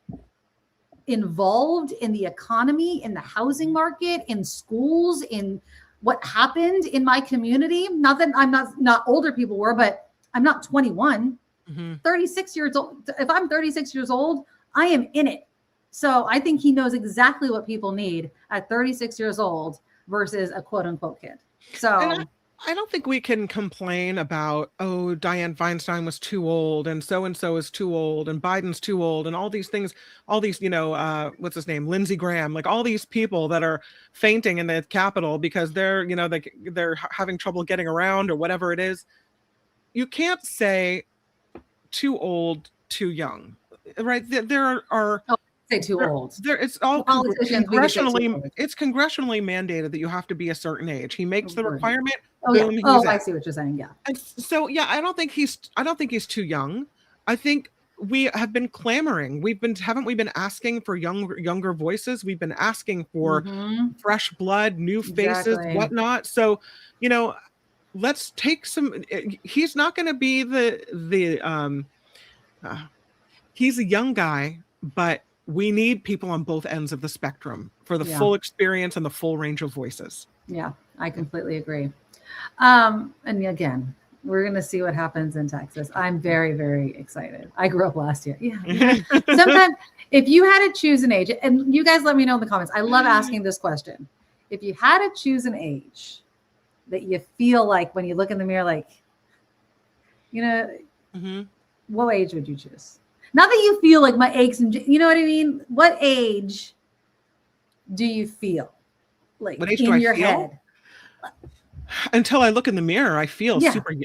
involved in the economy, in the housing market, in schools, in what happened in my community. Not that I'm not older people were, but I'm not 21, 36 years old. If I'm 36 years old, I am in it. So I think he knows exactly what people need at 36 years old versus a quote unquote kid. So I don't think we can complain about, oh, Dianne Feinstein was too old and so is too old and Biden's too old and all these things, all these, you know, what's his name? Lindsey Graham, like all these people that are fainting in the Capitol because they're, you know, they're having trouble getting around or whatever it is. You can't say too old, too young, right? There are say too old. It's all congressionally. It's congressionally mandated that you have to be a certain age. He makes the requirement. Oh, boom, yeah. I see what you're saying. Yeah. And so yeah, I don't think he's too young. I think we have been clamoring. Haven't we been asking for younger voices? We've been asking for fresh blood, new faces, whatnot. So, you know, let's take some. He's not going to be he's a young guy, but we need people on both ends of the spectrum for the full experience and the full range of voices. Yeah, I completely agree. And again, we're going to see what happens in Texas. I'm very, very excited. I grew up last year. Yeah. Sometimes if you had to choose an age, and you guys let me know in the comments, I love asking this question. If you had to choose an age that you feel like when you look in the mirror, like, you know, what age would you choose? Not that you feel like my aches and, you know what I mean? What age do you feel like what age in do I your feel? head? Until I look in the mirror, I feel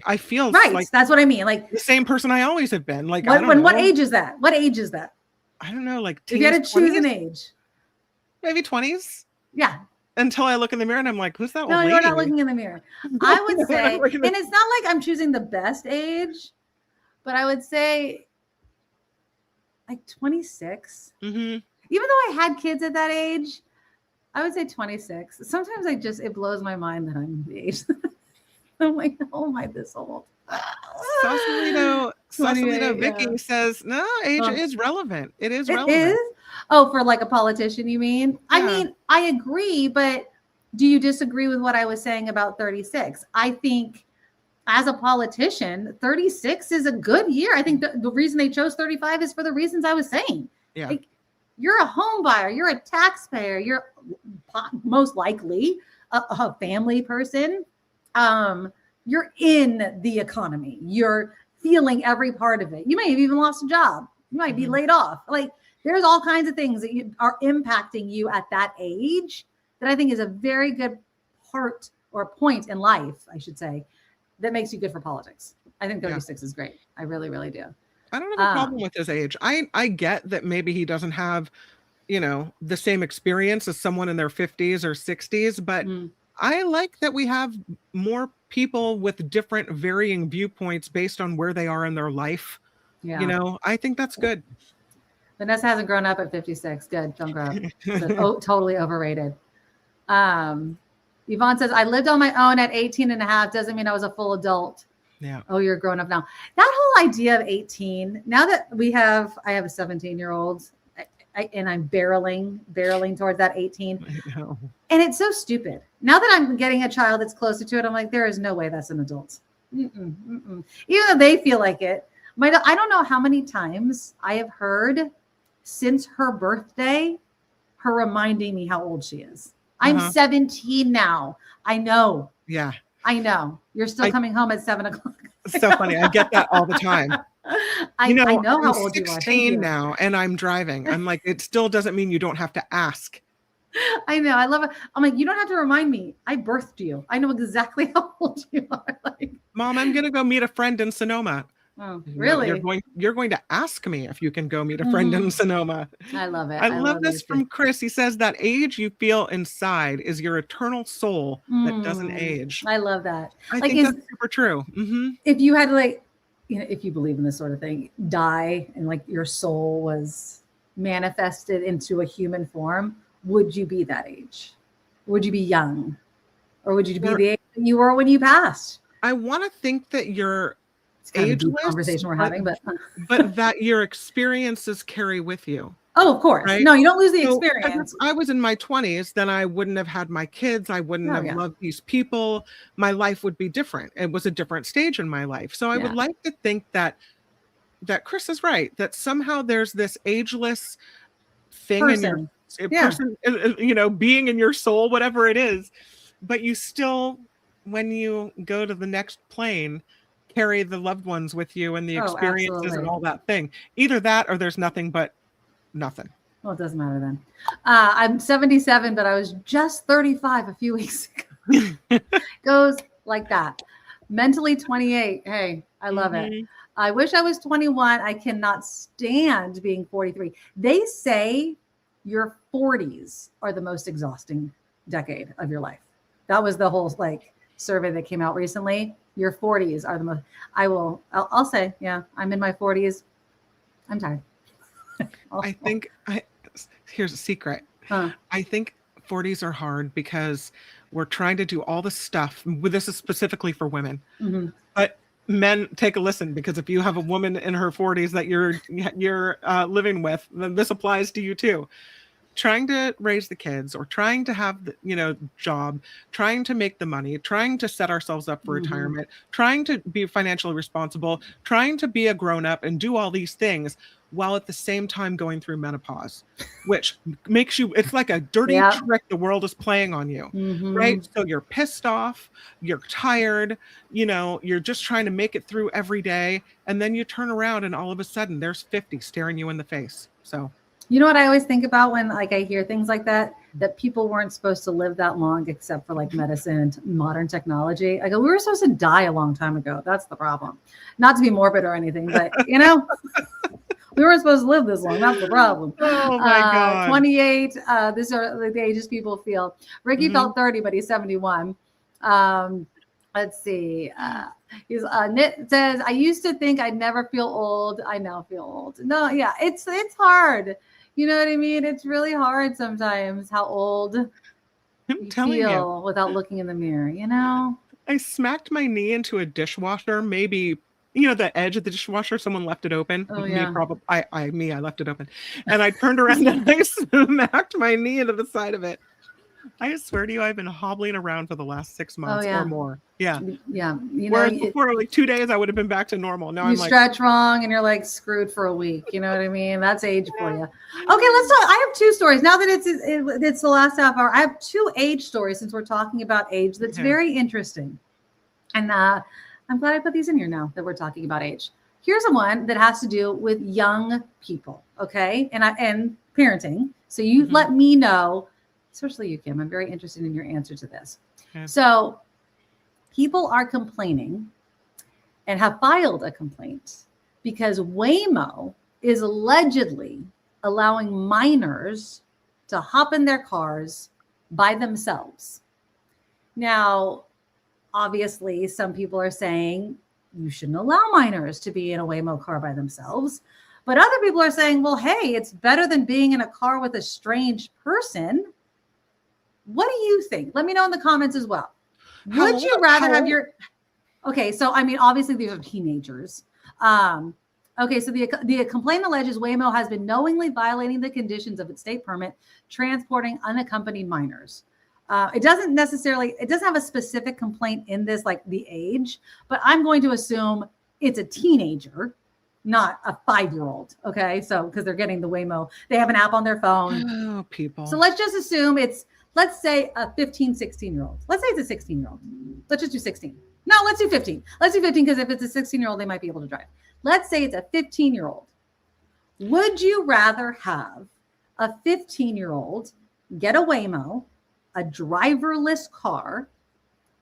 I feel right. like That's what I mean. Like the same person I always have been. Like, what age is that? What age is that? I don't know. Like, if you had to choose 20s? an age, maybe 20s. Yeah. Until I look in the mirror and I'm like, who's that old No, lady? you're not looking in the mirror. I would say, and it's not like I'm choosing the best age, but I would say like 26. Even though I had kids at that age, I would say 26. Sometimes it blows my mind that I'm the age. I'm like, oh, am I this old? Sausalito Vicky says, no, age is relevant. It is relevant. It is? Oh, for like a politician, you mean? Yeah. I mean, I agree, but do you disagree with what I was saying about 36? I think as a politician, 36 is a good year. I think the reason they chose 35 is for the reasons I was saying. Yeah. Like, you're a home buyer, you're a taxpayer, you're most likely a family person. You're in the economy. You're feeling every part of it. You may have even lost a job. You might be laid off. Like, there's all kinds of things that are impacting you at that age that I think is a very good part or a point in life, I should say, that makes you good for politics. I think 36 is great. I really, really do. I don't have a problem with his age. I get that maybe he doesn't have, the same experience as someone in their 50s or 60s, but I like that we have more people with different varying viewpoints based on where they are in their life. Yeah. I think that's good. Vanessa hasn't grown up at 56. Good. Don't grow up. So, totally overrated. Yvonne says, I lived on my own at 18 and a half. Doesn't mean I was a full adult. Yeah. Oh, you're grown up now. That whole idea of 18, now that I have a 17-year-old and I'm barreling towards that 18. I know. And it's so stupid. Now that I'm getting a child that's closer to it, I'm like, there is no way that's an adult. Even though they feel like it. I don't know how many times I have heard since her birthday, her reminding me how old she is. I'm 17 now. I know. Yeah. I know. You're still coming home at 7 o'clock. It's so funny. I get that all the time. I know how I'm old you are. Thank 16 you. now, and I'm driving. I'm like, it still doesn't mean you don't have to ask. I know. I love it. I'm like, you don't have to remind me. I birthed you. I know exactly how old you are. Like, Mom, I'm going to go meet a friend in Sonoma. oh, really? You're going to ask me if you can go meet a friend in Sonoma. I love it. I love this from Chris. He says that age you feel inside is your eternal soul that doesn't age. I love that. I like, think that's super true. If you had to, if you believe in this sort of thing, die and like your soul was manifested into a human form, would you be that age? Would you be young? Or would you be the age that you were when you passed? I want to think that you're It's kind of a ageless, deep conversation we're having, but that your experiences carry with you. oh, of course. Right? No, you don't lose the So, experience. if I was in my 20s, then I wouldn't have had my kids. I wouldn't have loved these people. My life would be different. It was a different stage in my life. So I would like to think that Chris is right, that somehow there's this ageless thing in your person, being in your soul, whatever it is. But you still, when you go to the next plane, carry the loved ones with you and the experiences and all that thing. Either that or there's nothing but nothing. Well, it doesn't matter then. I'm 77, but I was just 35 a few weeks ago. Goes like that. Mentally 28. Hey, I love it. I wish I was 21. I cannot stand being 43. They say your 40s are the most exhausting decade of your life. That was the whole survey that came out recently. Your 40s are the most. I'll say, yeah, I'm in my 40s. I'm tired. Here's a secret. I think 40s are hard because we're trying to do all the stuff. This is specifically for women, but men, take a listen, because if you have a woman in her 40s that you're living with, then this applies to you too. Trying to raise the kids, or trying to have the job, trying to make the money, trying to set ourselves up for retirement, trying to be financially responsible, trying to be a grown-up and do all these things while at the same time going through menopause, which makes you, it's like a dirty trick the world is playing on you, right? So you're pissed off, you're tired, you're just trying to make it through every day. And then you turn around and all of a sudden there's 50 staring you in the face. So, you know what I always think about when I hear things like that people weren't supposed to live that long except for medicine and modern technology. I go, we were supposed to die a long time ago. That's the problem. Not to be morbid or anything, but we weren't supposed to live this long. That's the problem. Oh my God. 28. These are the ages people feel. Ricky felt 30, but he's 71. Let's see. Nit says, I used to think I'd never feel old. I now feel old. No, yeah, it's hard. You know what I mean? It's really hard sometimes how old you feel without looking in the mirror, I smacked my knee into a dishwasher, maybe, the edge of the dishwasher, someone left it open. Oh, yeah. I left it open. And I turned around and I smacked my knee into the side of it. I swear to you, I've been hobbling around for the last 6 months or more. Yeah. Yeah. Whereas before, 2 days, I would have been back to normal. Now you stretch wrong and you're screwed for a week. You know what I mean? That's age for you. Okay, let's talk. I have 2 stories. Now that it's the last half hour, I have 2 age stories since we're talking about age. That's very interesting. And I'm glad I put these in here now that we're talking about age. Here's one that has to do with young people. Okay. And parenting. So you let me know especially you, Kim. I'm very interested in your answer to this. Okay. So people are complaining and have filed a complaint because Waymo is allegedly allowing minors to hop in their cars by themselves. Now, obviously, some people are saying you shouldn't allow minors to be in a Waymo car by themselves. But other people are saying, well, hey, it's better than being in a car with a strange person. What do you think? Let me know in the comments as well. Would you rather have your... Okay, so I mean, obviously these are teenagers. Okay, so the complaint alleges Waymo has been knowingly violating the conditions of its state permit transporting unaccompanied minors. It doesn't have a specific complaint in this, like the age, but I'm going to assume it's a teenager, not a 5-year-old. Okay, so because they're getting the Waymo, they have an app on their phone. Oh, people. So let's just assume let's say a 15, 16-year-old. Let's say it's a 16-year-old. Let's just do 16. No, let's do 15. Let's do 15 because if it's a 16-year-old, they might be able to drive. Let's say it's a 15-year-old. Would you rather have a 15-year-old get a Waymo, a driverless car,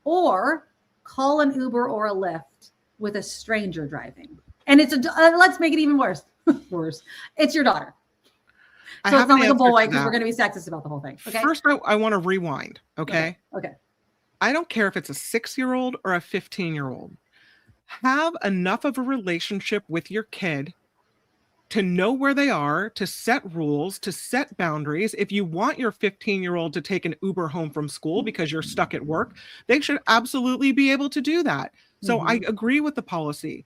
or call an Uber or a Lyft with a stranger driving? And let's make it even worse. Worse. It's your daughter. So it's not like a boy because we're going to be sexist about the whole thing. Okay. First, I want to rewind. Okay. Okay. I don't care if it's a 6-year-old or a 15-year-old. Have enough of a relationship with your kid to know where they are, to set rules, to set boundaries. If you want your 15-year-old to take an Uber home from school because you're stuck at work, they should absolutely be able to do that. So I agree with the policy,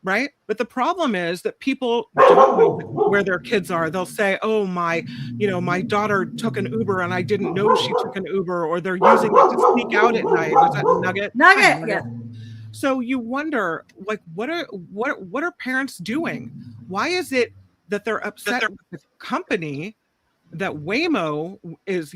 right? But the problem is that people don't know where their kids are. They'll say, oh, my daughter took an Uber and I didn't know she took an Uber, or they're using it to sneak out at night. Was that Nugget? Nugget, yeah. So you wonder, like, what are parents doing? Why is it that they're upset with the company that Waymo is,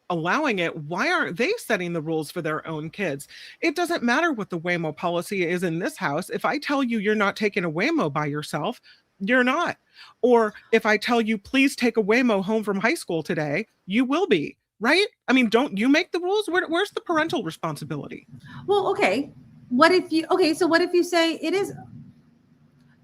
allowing it? Why aren't they setting the rules for their own kids? It doesn't matter what the Waymo policy is in this house. If I tell you you're not taking a Waymo by yourself, you're not. Or if I tell you, please take a Waymo home from high school today, you will be, right? I mean, don't you make the rules? Where's the parental responsibility? Well, okay. What if you say it is?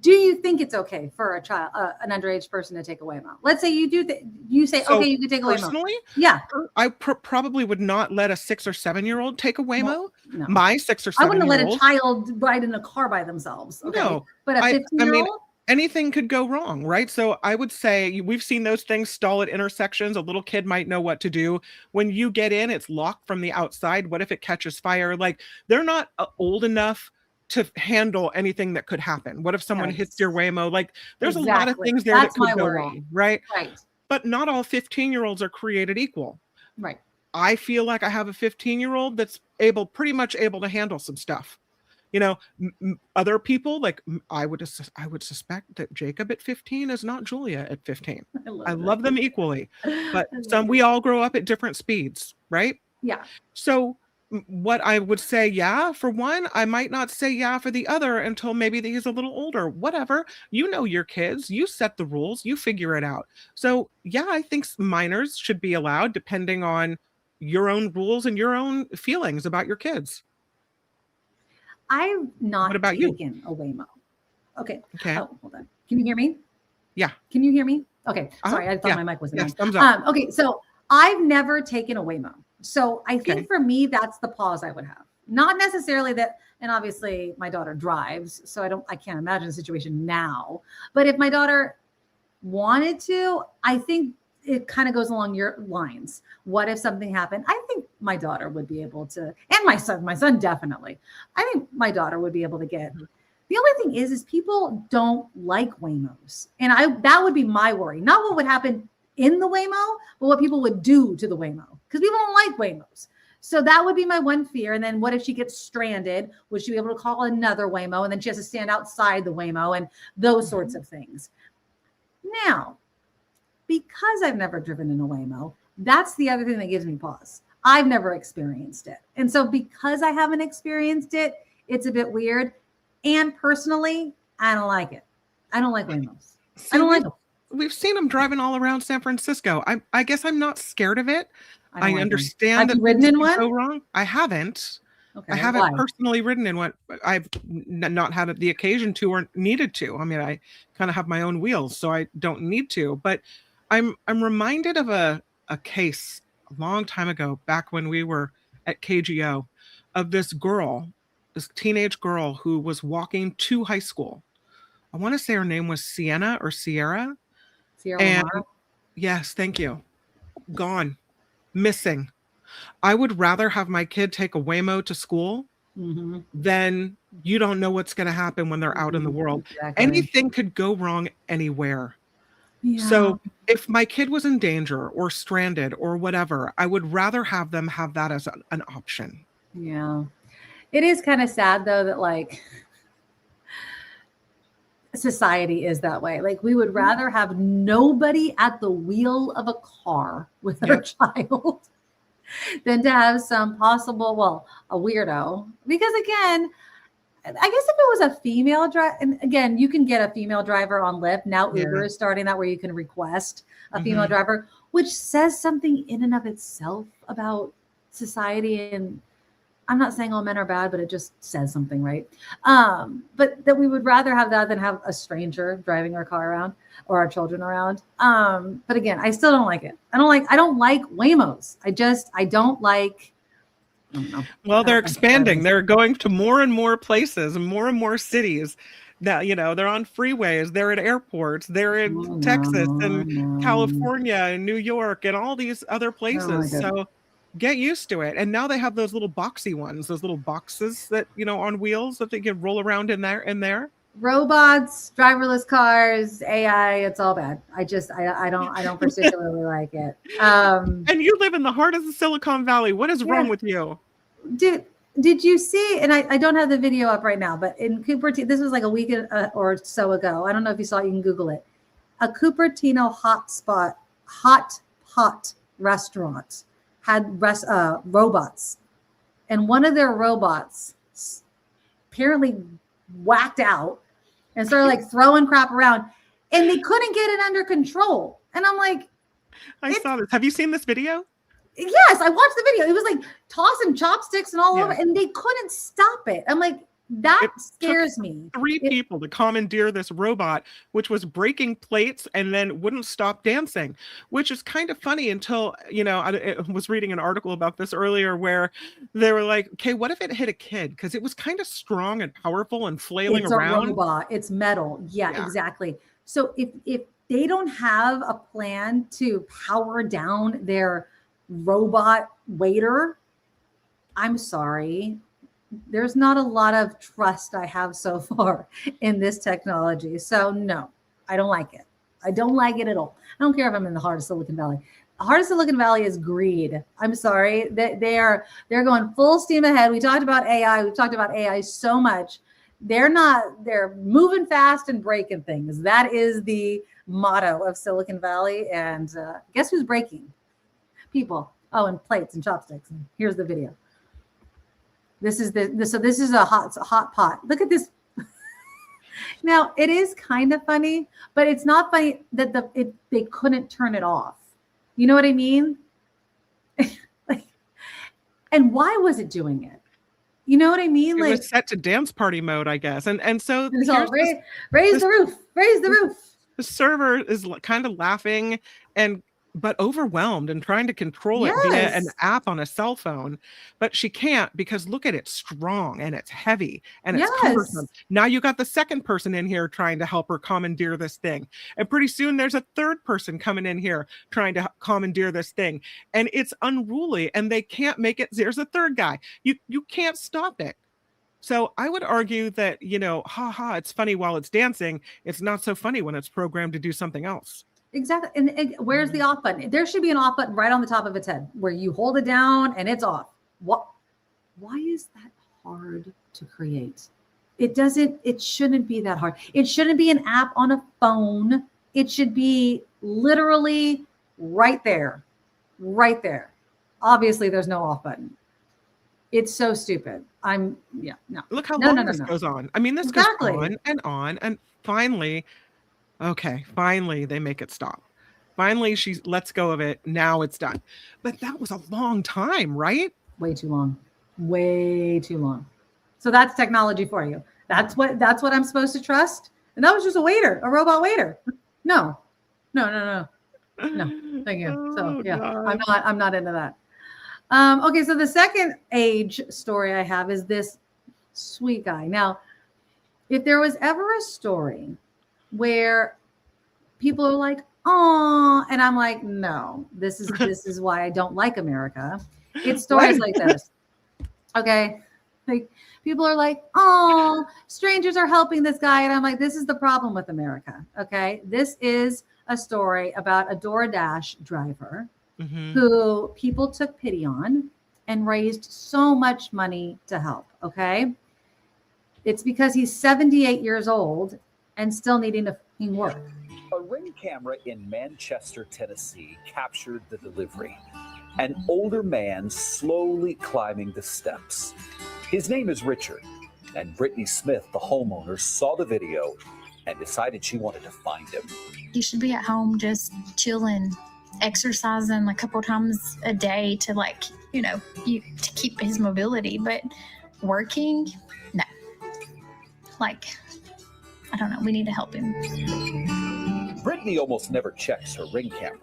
Do you think it's okay for a child, an underage person to take a Waymo? Let's say you do. You say, okay, you can take a Waymo. Personally, yeah, I probably would not let a 6 or 7-year-old take a Waymo. Well, no. My 6 or 7-year-old. I wouldn't let a child ride in a car by themselves. Okay? No, but a 15-year-old. Anything could go wrong, right? So I would say we've seen those things stall at intersections. A little kid might know what to do. When you get in, it's locked from the outside. What if it catches fire? Like, they're not old enough to handle anything that could happen. What if someone hits your Waymo? Like, there's a lot of things there that could go wrong, right? Right. But not all 15-year-olds are created equal. Right. I feel like I have a 15-year-old that's pretty much able to handle some stuff. Other people, like I would suspect that Jacob at 15 is not Julia at 15. I love them equally, but we all grow up at different speeds, right? Yeah. So what I would say, yeah, for one, I might not say yeah for the other until maybe he's a little older. Whatever. You know your kids. You set the rules. You figure it out. So yeah, I think minors should be allowed depending on your own rules and your own feelings about your kids. I've not What about taken a Waymo. Okay. Okay. Oh, hold on. Can you hear me? Yeah. Can you hear me? Okay. Sorry, I thought my mic wasn't Yes, on. thumbs up. Okay, so I've never taken a Waymo. So I think for me, that's the pause I would have. Not necessarily that, and obviously my daughter drives, so I can't imagine the situation now. But if my daughter wanted to, I think it kind of goes along your lines. What if something happened? I think my daughter would be able to, and my son definitely. I think my daughter would be able to get. The only thing is people don't like Waymos. And that would be my worry. Not what would happen in the Waymo, but what people would do to the Waymo. Because people don't like Waymos. So that would be my one fear. And then what if she gets stranded? Would she be able to call another Waymo? And then she has to stand outside the Waymo and those sorts of things. Now, because I've never driven in a Waymo, that's the other thing that gives me pause. I've never experienced it. And so because I haven't experienced it, it's a bit weird. And personally, I don't like it. I don't like Waymos. I don't like them. We've seen them driving all around San Francisco. I guess I'm not scared of it. don't I like them. understand Have you that ridden things in could one? go wrong. I haven't. Okay. I haven't why? personally ridden in one. I've not had the occasion to or needed to. I mean, I kind of have my own wheels, so I don't need to. But I'm reminded of a case a long time ago, back when we were at KGO, of this girl, this teenage girl who was walking to high school. I want to say her name was Sienna or Sierra. Sierra And Lamar? yes, thank you. Gone, missing. I would rather have my kid take a waymo to school Mm-hmm. than you don't know what's going to happen when they're out in the world. Exactly. Anything could go wrong anywhere. Yeah. So if my kid was in danger or stranded or whatever, I would rather have them have that as an option. Yeah. It is kind of sad though that like society is that way. Like we would rather have nobody at the wheel of a car with our child than to have some possible, well, a weirdo. Because again, I guess if it was a female driver, and again, you can get a female driver on Lyft. Now Uber is starting that where you can request a female driver, which says something in and of itself about society. And I'm not saying all men are bad, but it just says something, right? But that we would rather have that than have a stranger driving our car around or our children around. But again, I still don't like it. I don't like waymos. I don't like. I don't know. Well, they're expanding. They're going to more and more places and more cities. That, you know, they're on freeways, they're at airports, they're in Texas and California and New York and all these other places. So get used to it. And now they have those little boxy ones, those little boxes that, you know, on wheels that they can roll around in there. Robots, driverless cars, AI, it's all bad. I don't particularly like it. And you live in the heart of the Silicon Valley. What is wrong with you? Did you see, and I don't have the video up right now, but in Cupertino, this was like a week or so ago. I don't know if you saw it, you can Google it. A Cupertino hot pot restaurant had robots. And one of their robots apparently whacked out and started like throwing crap around, and they couldn't get it under control. And I'm like, I saw this. Have you seen this video? Yes, I watched the video. It was like tossing chopsticks and all over, and they couldn't stop it. I'm like, that scares me. 3 people to commandeer this robot, which was breaking plates and then wouldn't stop dancing, which is kind of funny until, you know, I was reading an article about this earlier where they were like, okay, what if it hit a kid? Because it was kind of strong and powerful and flailing around. It's a robot. It's metal. Yeah, exactly. So if they don't have a plan to power down their robot waiter, I'm sorry. There's not a lot of trust I have so far in this technology. So no, I don't like it. I don't like it at all. I don't care if I'm in the heart of Silicon Valley. The heart of Silicon Valley is greed. I'm sorry. They're going full steam ahead. We talked about AI. We've talked about AI so much. They're moving fast and breaking things. That is the motto of Silicon Valley. And guess who's breaking? People. Oh, and plates and chopsticks. And here's the video. This is so this is a hot pot. Look at this. Now it is kind of funny, but it's not funny that they couldn't turn it off. You know what I mean? Like, and why was it doing it? You know what I mean? It was set to dance party mode, I guess. And so raise the roof. The server is kind of laughing but overwhelmed and trying to control it via an app on a cell phone. But she can't, because look at it, strong and it's heavy and it's cumbersome. Now you got the second person in here trying to help her commandeer this thing. And pretty soon there's a third person coming in here trying to commandeer this thing. And it's unruly and they can't make it. There's a third guy. You can't stop it. So I would argue that, you know, it's funny while it's dancing. It's not so funny when it's programmed to do something else. Exactly. And where's the off button? There should be an off button right on the top of its head where you hold it down and it's off. Why is that hard to create? It shouldn't be that hard. It shouldn't be an app on a phone. It should be literally right there. Obviously there's no off button. It's so stupid. No. Look how long this goes on. I mean, this goes on. And finally they make it stop. Finally, she lets go of it. Now it's done. But that was a long time, right? Way too long. Way too long. So that's technology for you. That's what I'm supposed to trust. And that was just a waiter, a robot waiter. No. No. Thank you. So yeah, God. I'm not into that. Okay, so the second age story I have is this sweet guy. Now, if there was ever a story where people are like, oh, and I'm like, no, this is why I don't like America. It's stories like this. Okay. Like people are like, oh, strangers are helping this guy. And I'm like, this is the problem with America. Okay. This is a story about a DoorDash driver who people took pity on and raised so much money to help. Okay. It's because he's 78 years old and still needing to work. A ring camera in Manchester, Tennessee captured the delivery. An older man slowly climbing the steps. His name is Richard, and Brittany Smith, the homeowner, saw the video and decided she wanted to find him. He should be at home just chilling, exercising a couple times a day to to keep his mobility, but working, no. I don't know, we need to help him. Brittany almost never checks her ring camera.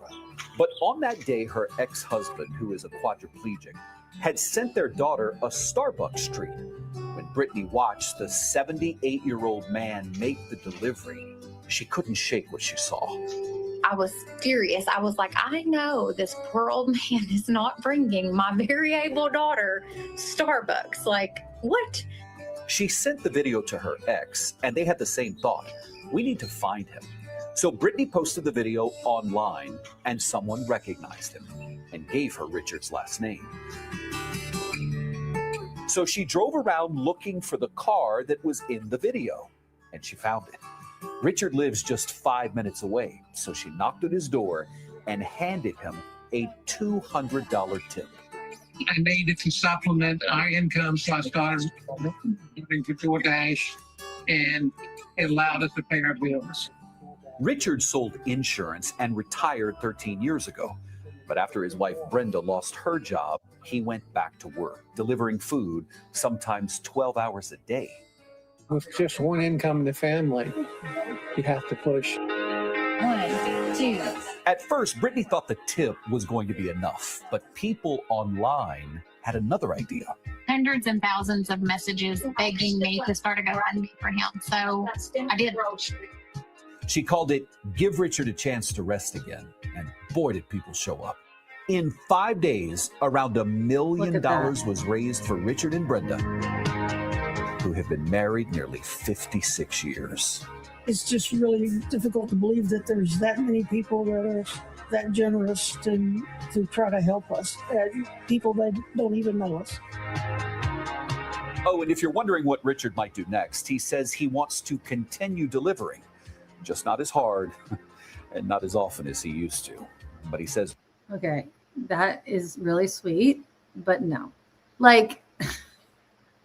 But on that day, her ex-husband, who is a quadriplegic, had sent their daughter a Starbucks treat. When Brittany watched the 78-year-old man make the delivery, she couldn't shake what she saw. I was furious. I was like, I know this poor old man is not bringing my very able daughter Starbucks. What? She sent the video to her ex, and they had the same thought. We need to find him. So Brittany posted the video online, and someone recognized him and gave her Richard's last name. So she drove around looking for the car that was in the video, and she found it. Richard lives just 5 minutes away, so she knocked on his door and handed him a $200 tip. I needed to supplement our income, so I started moving to DoorDash, and it allowed us to pay our bills. Richard sold insurance and retired 13 years ago. But after his wife Brenda lost her job, he went back to work, delivering food, sometimes 12 hours a day. With just one income in the family, you have to push. 1, 2. At first, Brittany thought the tip was going to be enough, but people online had another idea. Hundreds and thousands of messages begging me to start a GoFundMe for him. So I did. She called it Give Richard a Chance to Rest Again, and boy, did people show up. In 5 days, around $1 million was raised for Richard and Brenda, who have been married nearly 56 years. It's just really difficult to believe that there's that many people that are that generous to try to help us, people that don't even know us. Oh, and if you're wondering what Richard might do next, he says he wants to continue delivering, just not as hard and not as often as he used to. But he says, Okay, that is really sweet, but no.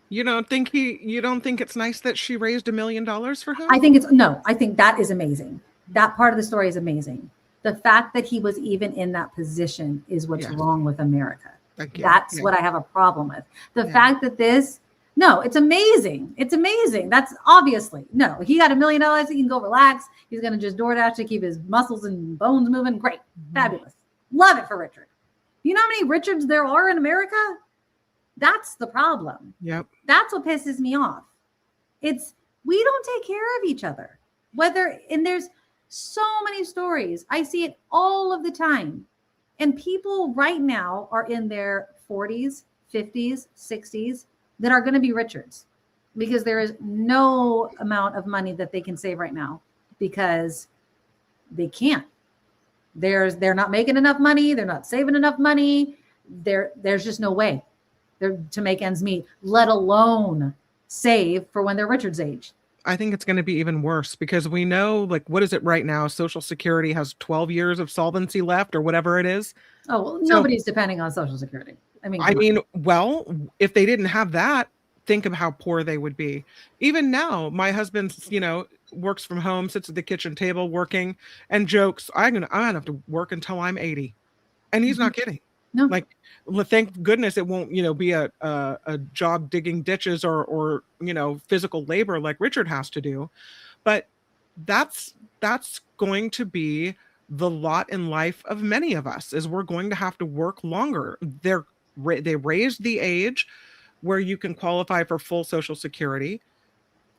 You don't think it's nice that she raised $1 million for him? I think that is amazing. That part of the story is amazing. The fact that he was even in that position is what's wrong with America. That's what I have a problem with. The fact that it's amazing. It's amazing. That's obviously, he got $1 million. He can go relax. He's going to just DoorDash to keep his muscles and bones moving. Great. Fabulous. Love it for Richard. You know how many Richards there are in America? That's the problem. Yep. That's what pisses me off. We don't take care of each other. And there's so many stories. I see it all of the time. And people right now are in their 40s, 50s, 60s that are going to be Richards because there is no amount of money that they can save right now because they can't. They're not making enough money. They're not saving enough money. There's just no way to make ends meet, let alone save for when they're Richard's age. I think it's going to be even worse because we know, what is it right now? Social Security has 12 years of solvency left or whatever it is. Oh, well, nobody's depending on Social Security. Well, if they didn't have that, think of how poor they would be. Even now, my husband's, works from home, sits at the kitchen table working, and jokes, I'm gonna have to work until I'm 80. And he's not kidding. No. Like, well, thank goodness it won't, be a job digging ditches or physical labor like Richard has to do. But that's going to be the lot in life of many of us, is we're going to have to work longer. They raised the age where you can qualify for full Social Security.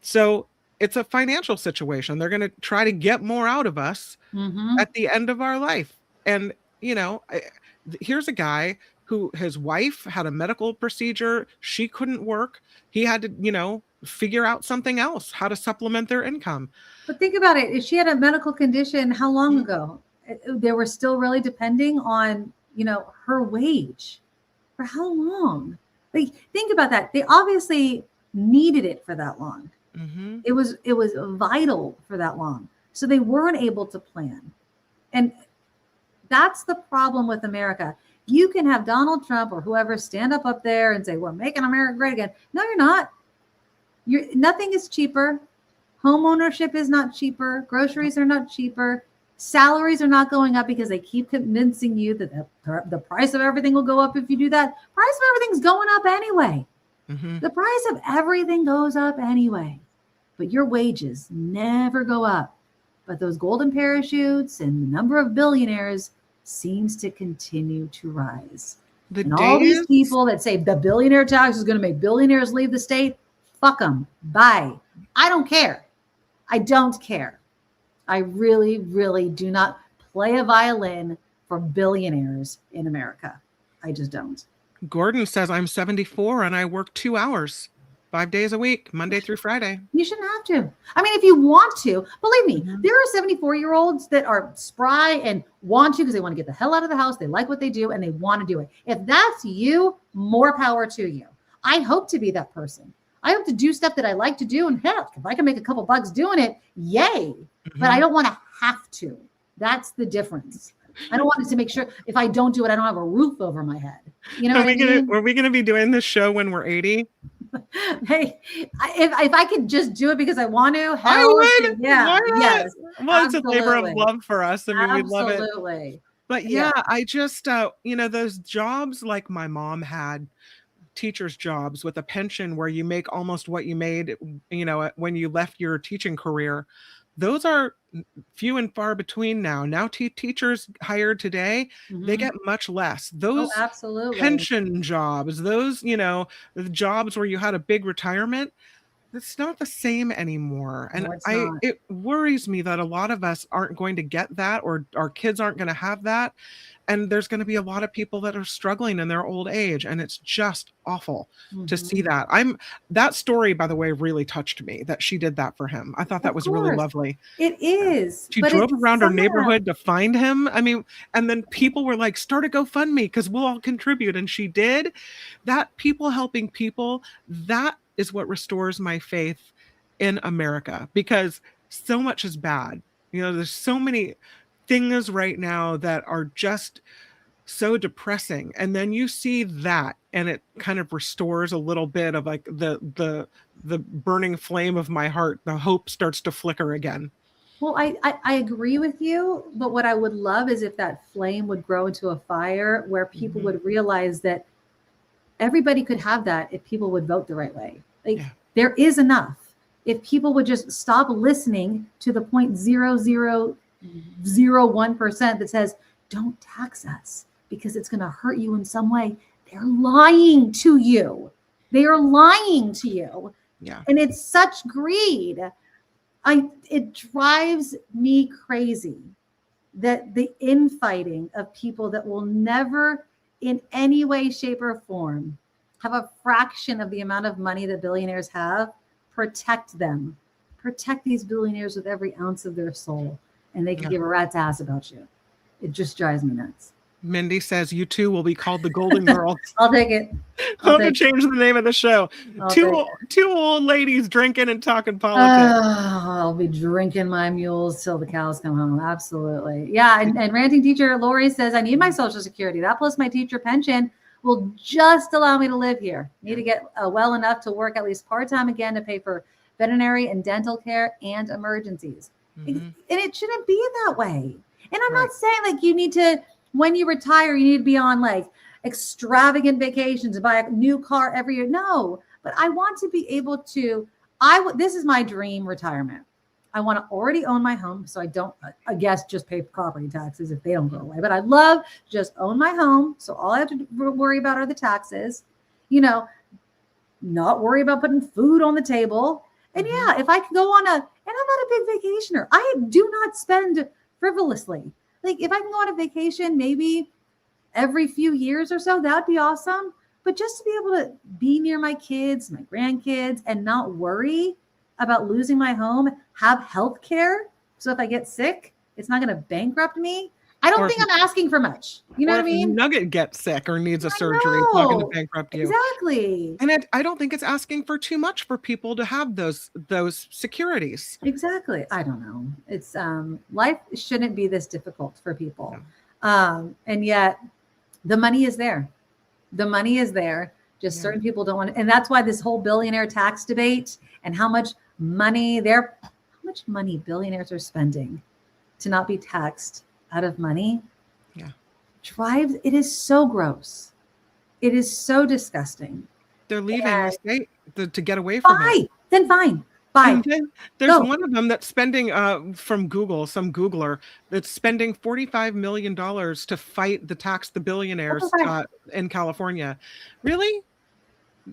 So it's a financial situation. They're going to try to get more out of us at the end of our life. And, here's a guy who, his wife had a medical procedure. She couldn't work. He had to, figure out something else, how to supplement their income. But think about it. If she had a medical condition, how long ago? They were still really depending on, her wage. For how long? Like, think about that. They obviously needed it for that long. It was vital for that long. So they weren't able to plan. And that's the problem with America. You can have Donald Trump or whoever stand up there and say, we're making America great again. No, you're not. Nothing is cheaper. Home ownership is not cheaper. Groceries are not cheaper. Salaries are not going up because they keep convincing you that the price of everything will go up if you do that. Price of everything's going up anyway. The price of everything goes up anyway. But your wages never go up. But those golden parachutes and the number of billionaires seems to continue to rise. All these people that say the billionaire tax is going to make billionaires leave the state, fuck them. Bye. I don't care. I don't care. I really, really do not play a violin for billionaires in America. I just don't. Gordon says, I'm 74 and I work 2 hours, 5 days a week, Monday through Friday. You shouldn't have to. I mean, if you want to, believe me, there are 74-year-olds that are spry and want to because they want to get the hell out of the house. They like what they do and they want to do it. If that's you, more power to you. I hope to be that person. I hope to do stuff that I like to do. And heck, if I can make a couple bucks doing it, yay. But I don't want to have to. That's the difference. I don't want it to make sure if I don't do it, I don't have a roof over my head. You know Are we going to be doing this show when we're 80? Hey, if I could just do it because I want to, hell, I would. Yeah, yes. Well, it's a labor of love for us. I mean, we love it. Absolutely. But yeah, I just, those jobs like my mom had, teachers' jobs with a pension where you make almost what you made, when you left your teaching career. Those are few and far between now. Now teachers hired today, they get much less. Those absolutely. Pension jobs, those, the jobs where you had a big retirement, it's not the same anymore. And it worries me that a lot of us aren't going to get that, or our kids aren't going to have that. And there's going to be a lot of people that are struggling in their old age. And it's just awful to see that. That story, by the way, really touched me that she did that for him. I thought that was really lovely. It is. She drove around her neighborhood to find him. I mean, and then people were like, start a GoFundMe because we'll all contribute. And she did. That people helping people, that is what restores my faith in America, because so much is bad. There's so many things right now that are just so depressing, and then you see that and it kind of restores a little bit of like the burning flame of my heart. The hope starts to flicker again. Well, I agree with you, but what I would love is if that flame would grow into a fire where people would realize that everybody could have that if people would vote the right way. There is enough. If people would just stop listening to the 0.0001% that says, don't tax us because it's going to hurt you in some way. They're lying to you. They are lying to you. Yeah. And it's such greed. It drives me crazy that the infighting of people that will never in any way, shape, or form have a fraction of the amount of money that billionaires have, protect them. Protect these billionaires with every ounce of their soul. And they can give a rat's ass about you. It just drives me nuts. Mindy says you too will be called the Golden Girls. I'll take it. I'm going to change the name of the show. Two old ladies drinking and talking politics. I'll be drinking my mules till the cows come home. Absolutely. Yeah. And ranting teacher Lori says, I need my Social Security. That plus my teacher pension will just allow me to live here. Need to get well enough to work at least part-time again to pay for veterinary and dental care, and emergencies. Mhm. And it shouldn't be that way. And I'm not saying like you need to, when you retire, you need to be on like extravagant vacations and buy a new car every year. No, but I want to be able to, this is my dream retirement. I want to already own my home so I don't, I guess, just pay property taxes if they don't go away. But I'd love to just own my home. So all I have to worry about are the taxes, you know, not worry about putting food on the table. And yeah, if I could go on and I'm not a big vacationer. I do not spend frivolously. Like if I can go on a vacation, maybe every few years or so, that'd be awesome. But just to be able to be near my kids, my grandkids, and not worry about losing my home, have health care. So if I get sick, it's not going to bankrupt me. I don't think I'm asking for much. You know what I mean? Nugget gets sick or needs a surgery, it's not going to bankrupt you. Exactly. And I don't think it's asking for too much for people to have those securities. Exactly. I don't know. It's life shouldn't be this difficult for people. And yet the money is there. The money is there. Just certain people don't want it. And that's why this whole billionaire tax debate and how much money billionaires are spending to not be taxed out of money drives, it is so gross. It is so disgusting. They're leaving the state to get away from it. Then fine. Bye. There's one of them that's spending from Google, some Googler that's spending $45 million to fight the billionaires in California. Really?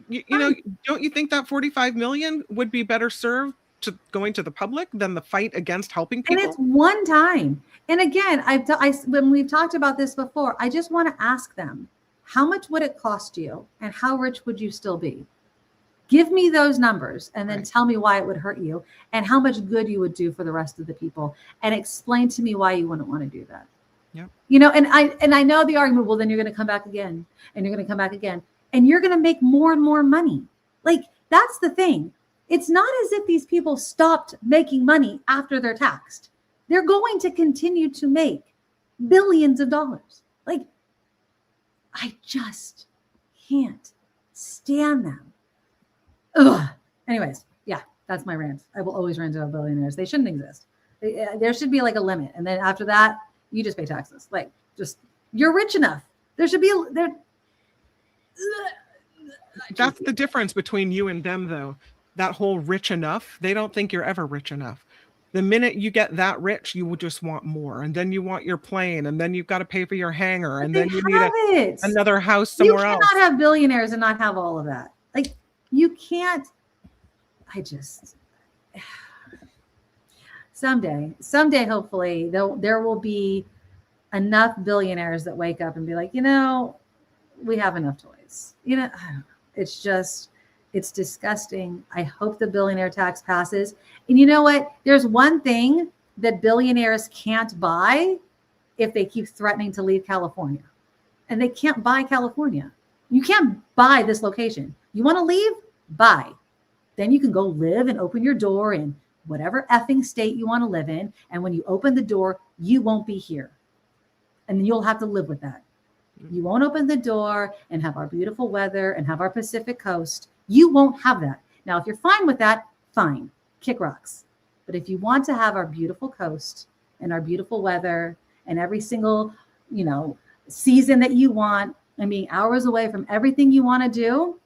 You know, don't you think that 45 million would be better served to going to the public than the fight against helping people? And it's one time. And again, when we've talked about this before, I just want to ask them, how much would it cost you and how rich would you still be? Give me those numbers and then tell me why it would hurt you and how much good you would do for the rest of the people, and explain to me why you wouldn't want to do that. Yep. You know, and I know the argument, well, then you're going to come back again and you're going to come back again and you're going to make more and more money. Like, that's the thing. It's not as if these people stopped making money after they're taxed. They're going to continue to make billions of dollars. Like, I just can't stand them. Ugh. Anyways, yeah, that's my rant. I will always rant about billionaires. They shouldn't exist. There should be like a limit. And then after that, you just pay taxes. Like, just, you're rich enough. There should be That's the difference between you and them, though. That whole rich enough, they don't think you're ever rich enough. The minute you get that rich, you will just want more. And then you want your plane, and then you've got to pay for your hangar, and then you need another house somewhere else. You cannot have billionaires and not have all of that. Like, you can't. Someday, hopefully, there will be enough billionaires that wake up and be like, you know, we have enough toys. You know, I don't know. It's just, it's disgusting. I hope the billionaire tax passes. And you know what? There's one thing that billionaires can't buy if they keep threatening to leave California. And they can't buy California. You can't buy this location. You want to leave? Buy. Then you can go live and open your door in whatever effing state you want to live in. And when you open the door, you won't be here. And then you'll have to live with that. You won't open the door and have our beautiful weather and have our Pacific coast. You won't have that. Now, if you're fine with that, fine. Kick rocks. But if you want to have our beautiful coast and our beautiful weather and every single, you know, season that you want and being hours away from everything you want to do,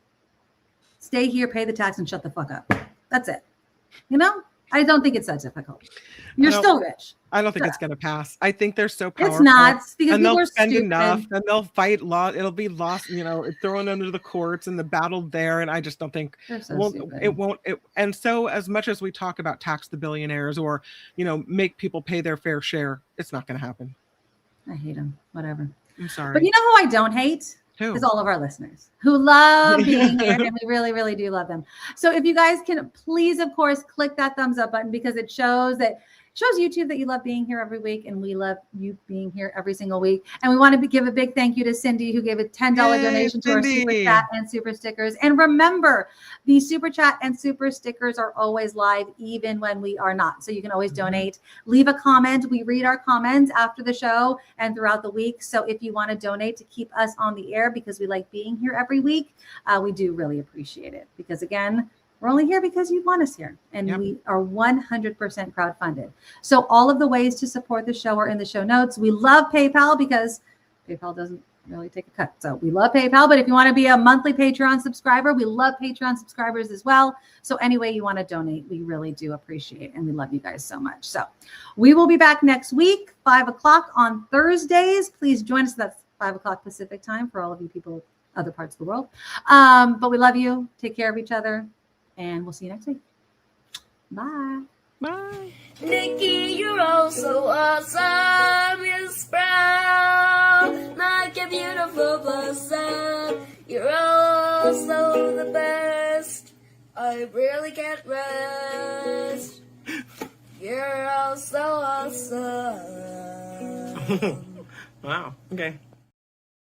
stay here, pay the tax, and shut the fuck up. That's it. You know? I don't think it's that difficult. You're still rich. I don't think it's going to pass. I think they're so powerful. It's not, because and people they'll are spend stupid. enough, and they'll fight. It'll be lost, you know, thrown under the courts and the battle there. And I just don't think it won't. And so, as much as we talk about tax the billionaires or, you know, make people pay their fair share, it's not going to happen. I hate them. Whatever. I'm sorry. But you know who I don't hate? Who? Is all of our listeners who love being here, and we really, really do love them. So if you guys can please, of course, click that thumbs up button, because it shows YouTube that you love being here every week, and we love you being here every single week. And we want to give a big thank you to Cindy, who gave a $10 donation to our Super Chat and Super Stickers. And remember, the Super Chat and Super Stickers are always live, even when we are not. So you can always donate. Leave a comment. We read our comments after the show and throughout the week. So if you want to donate to keep us on the air, because we like being here every week, we do really appreciate it. Because again, We're only here because you want us here, and Yep. we are 100% crowdfunded. So all of the ways to support the show are in the show notes. We love PayPal because PayPal doesn't really take a cut. So we love PayPal, but if you want to be a monthly Patreon subscriber, we love Patreon subscribers as well. So any way you want to donate, we really do appreciate, and we love you guys so much. So we will be back next week, 5 o'clock on Thursdays. Please join us. That's 5 o'clock Pacific time for all of you people, other parts of the world. But we love you. Take care of each other. And we'll see you next week. Bye. Bye. Nikki, you're all so awesome. Miss Brown, like a beautiful blossom. You're all so the best. I really can't rest. You're all so awesome. Wow. Okay.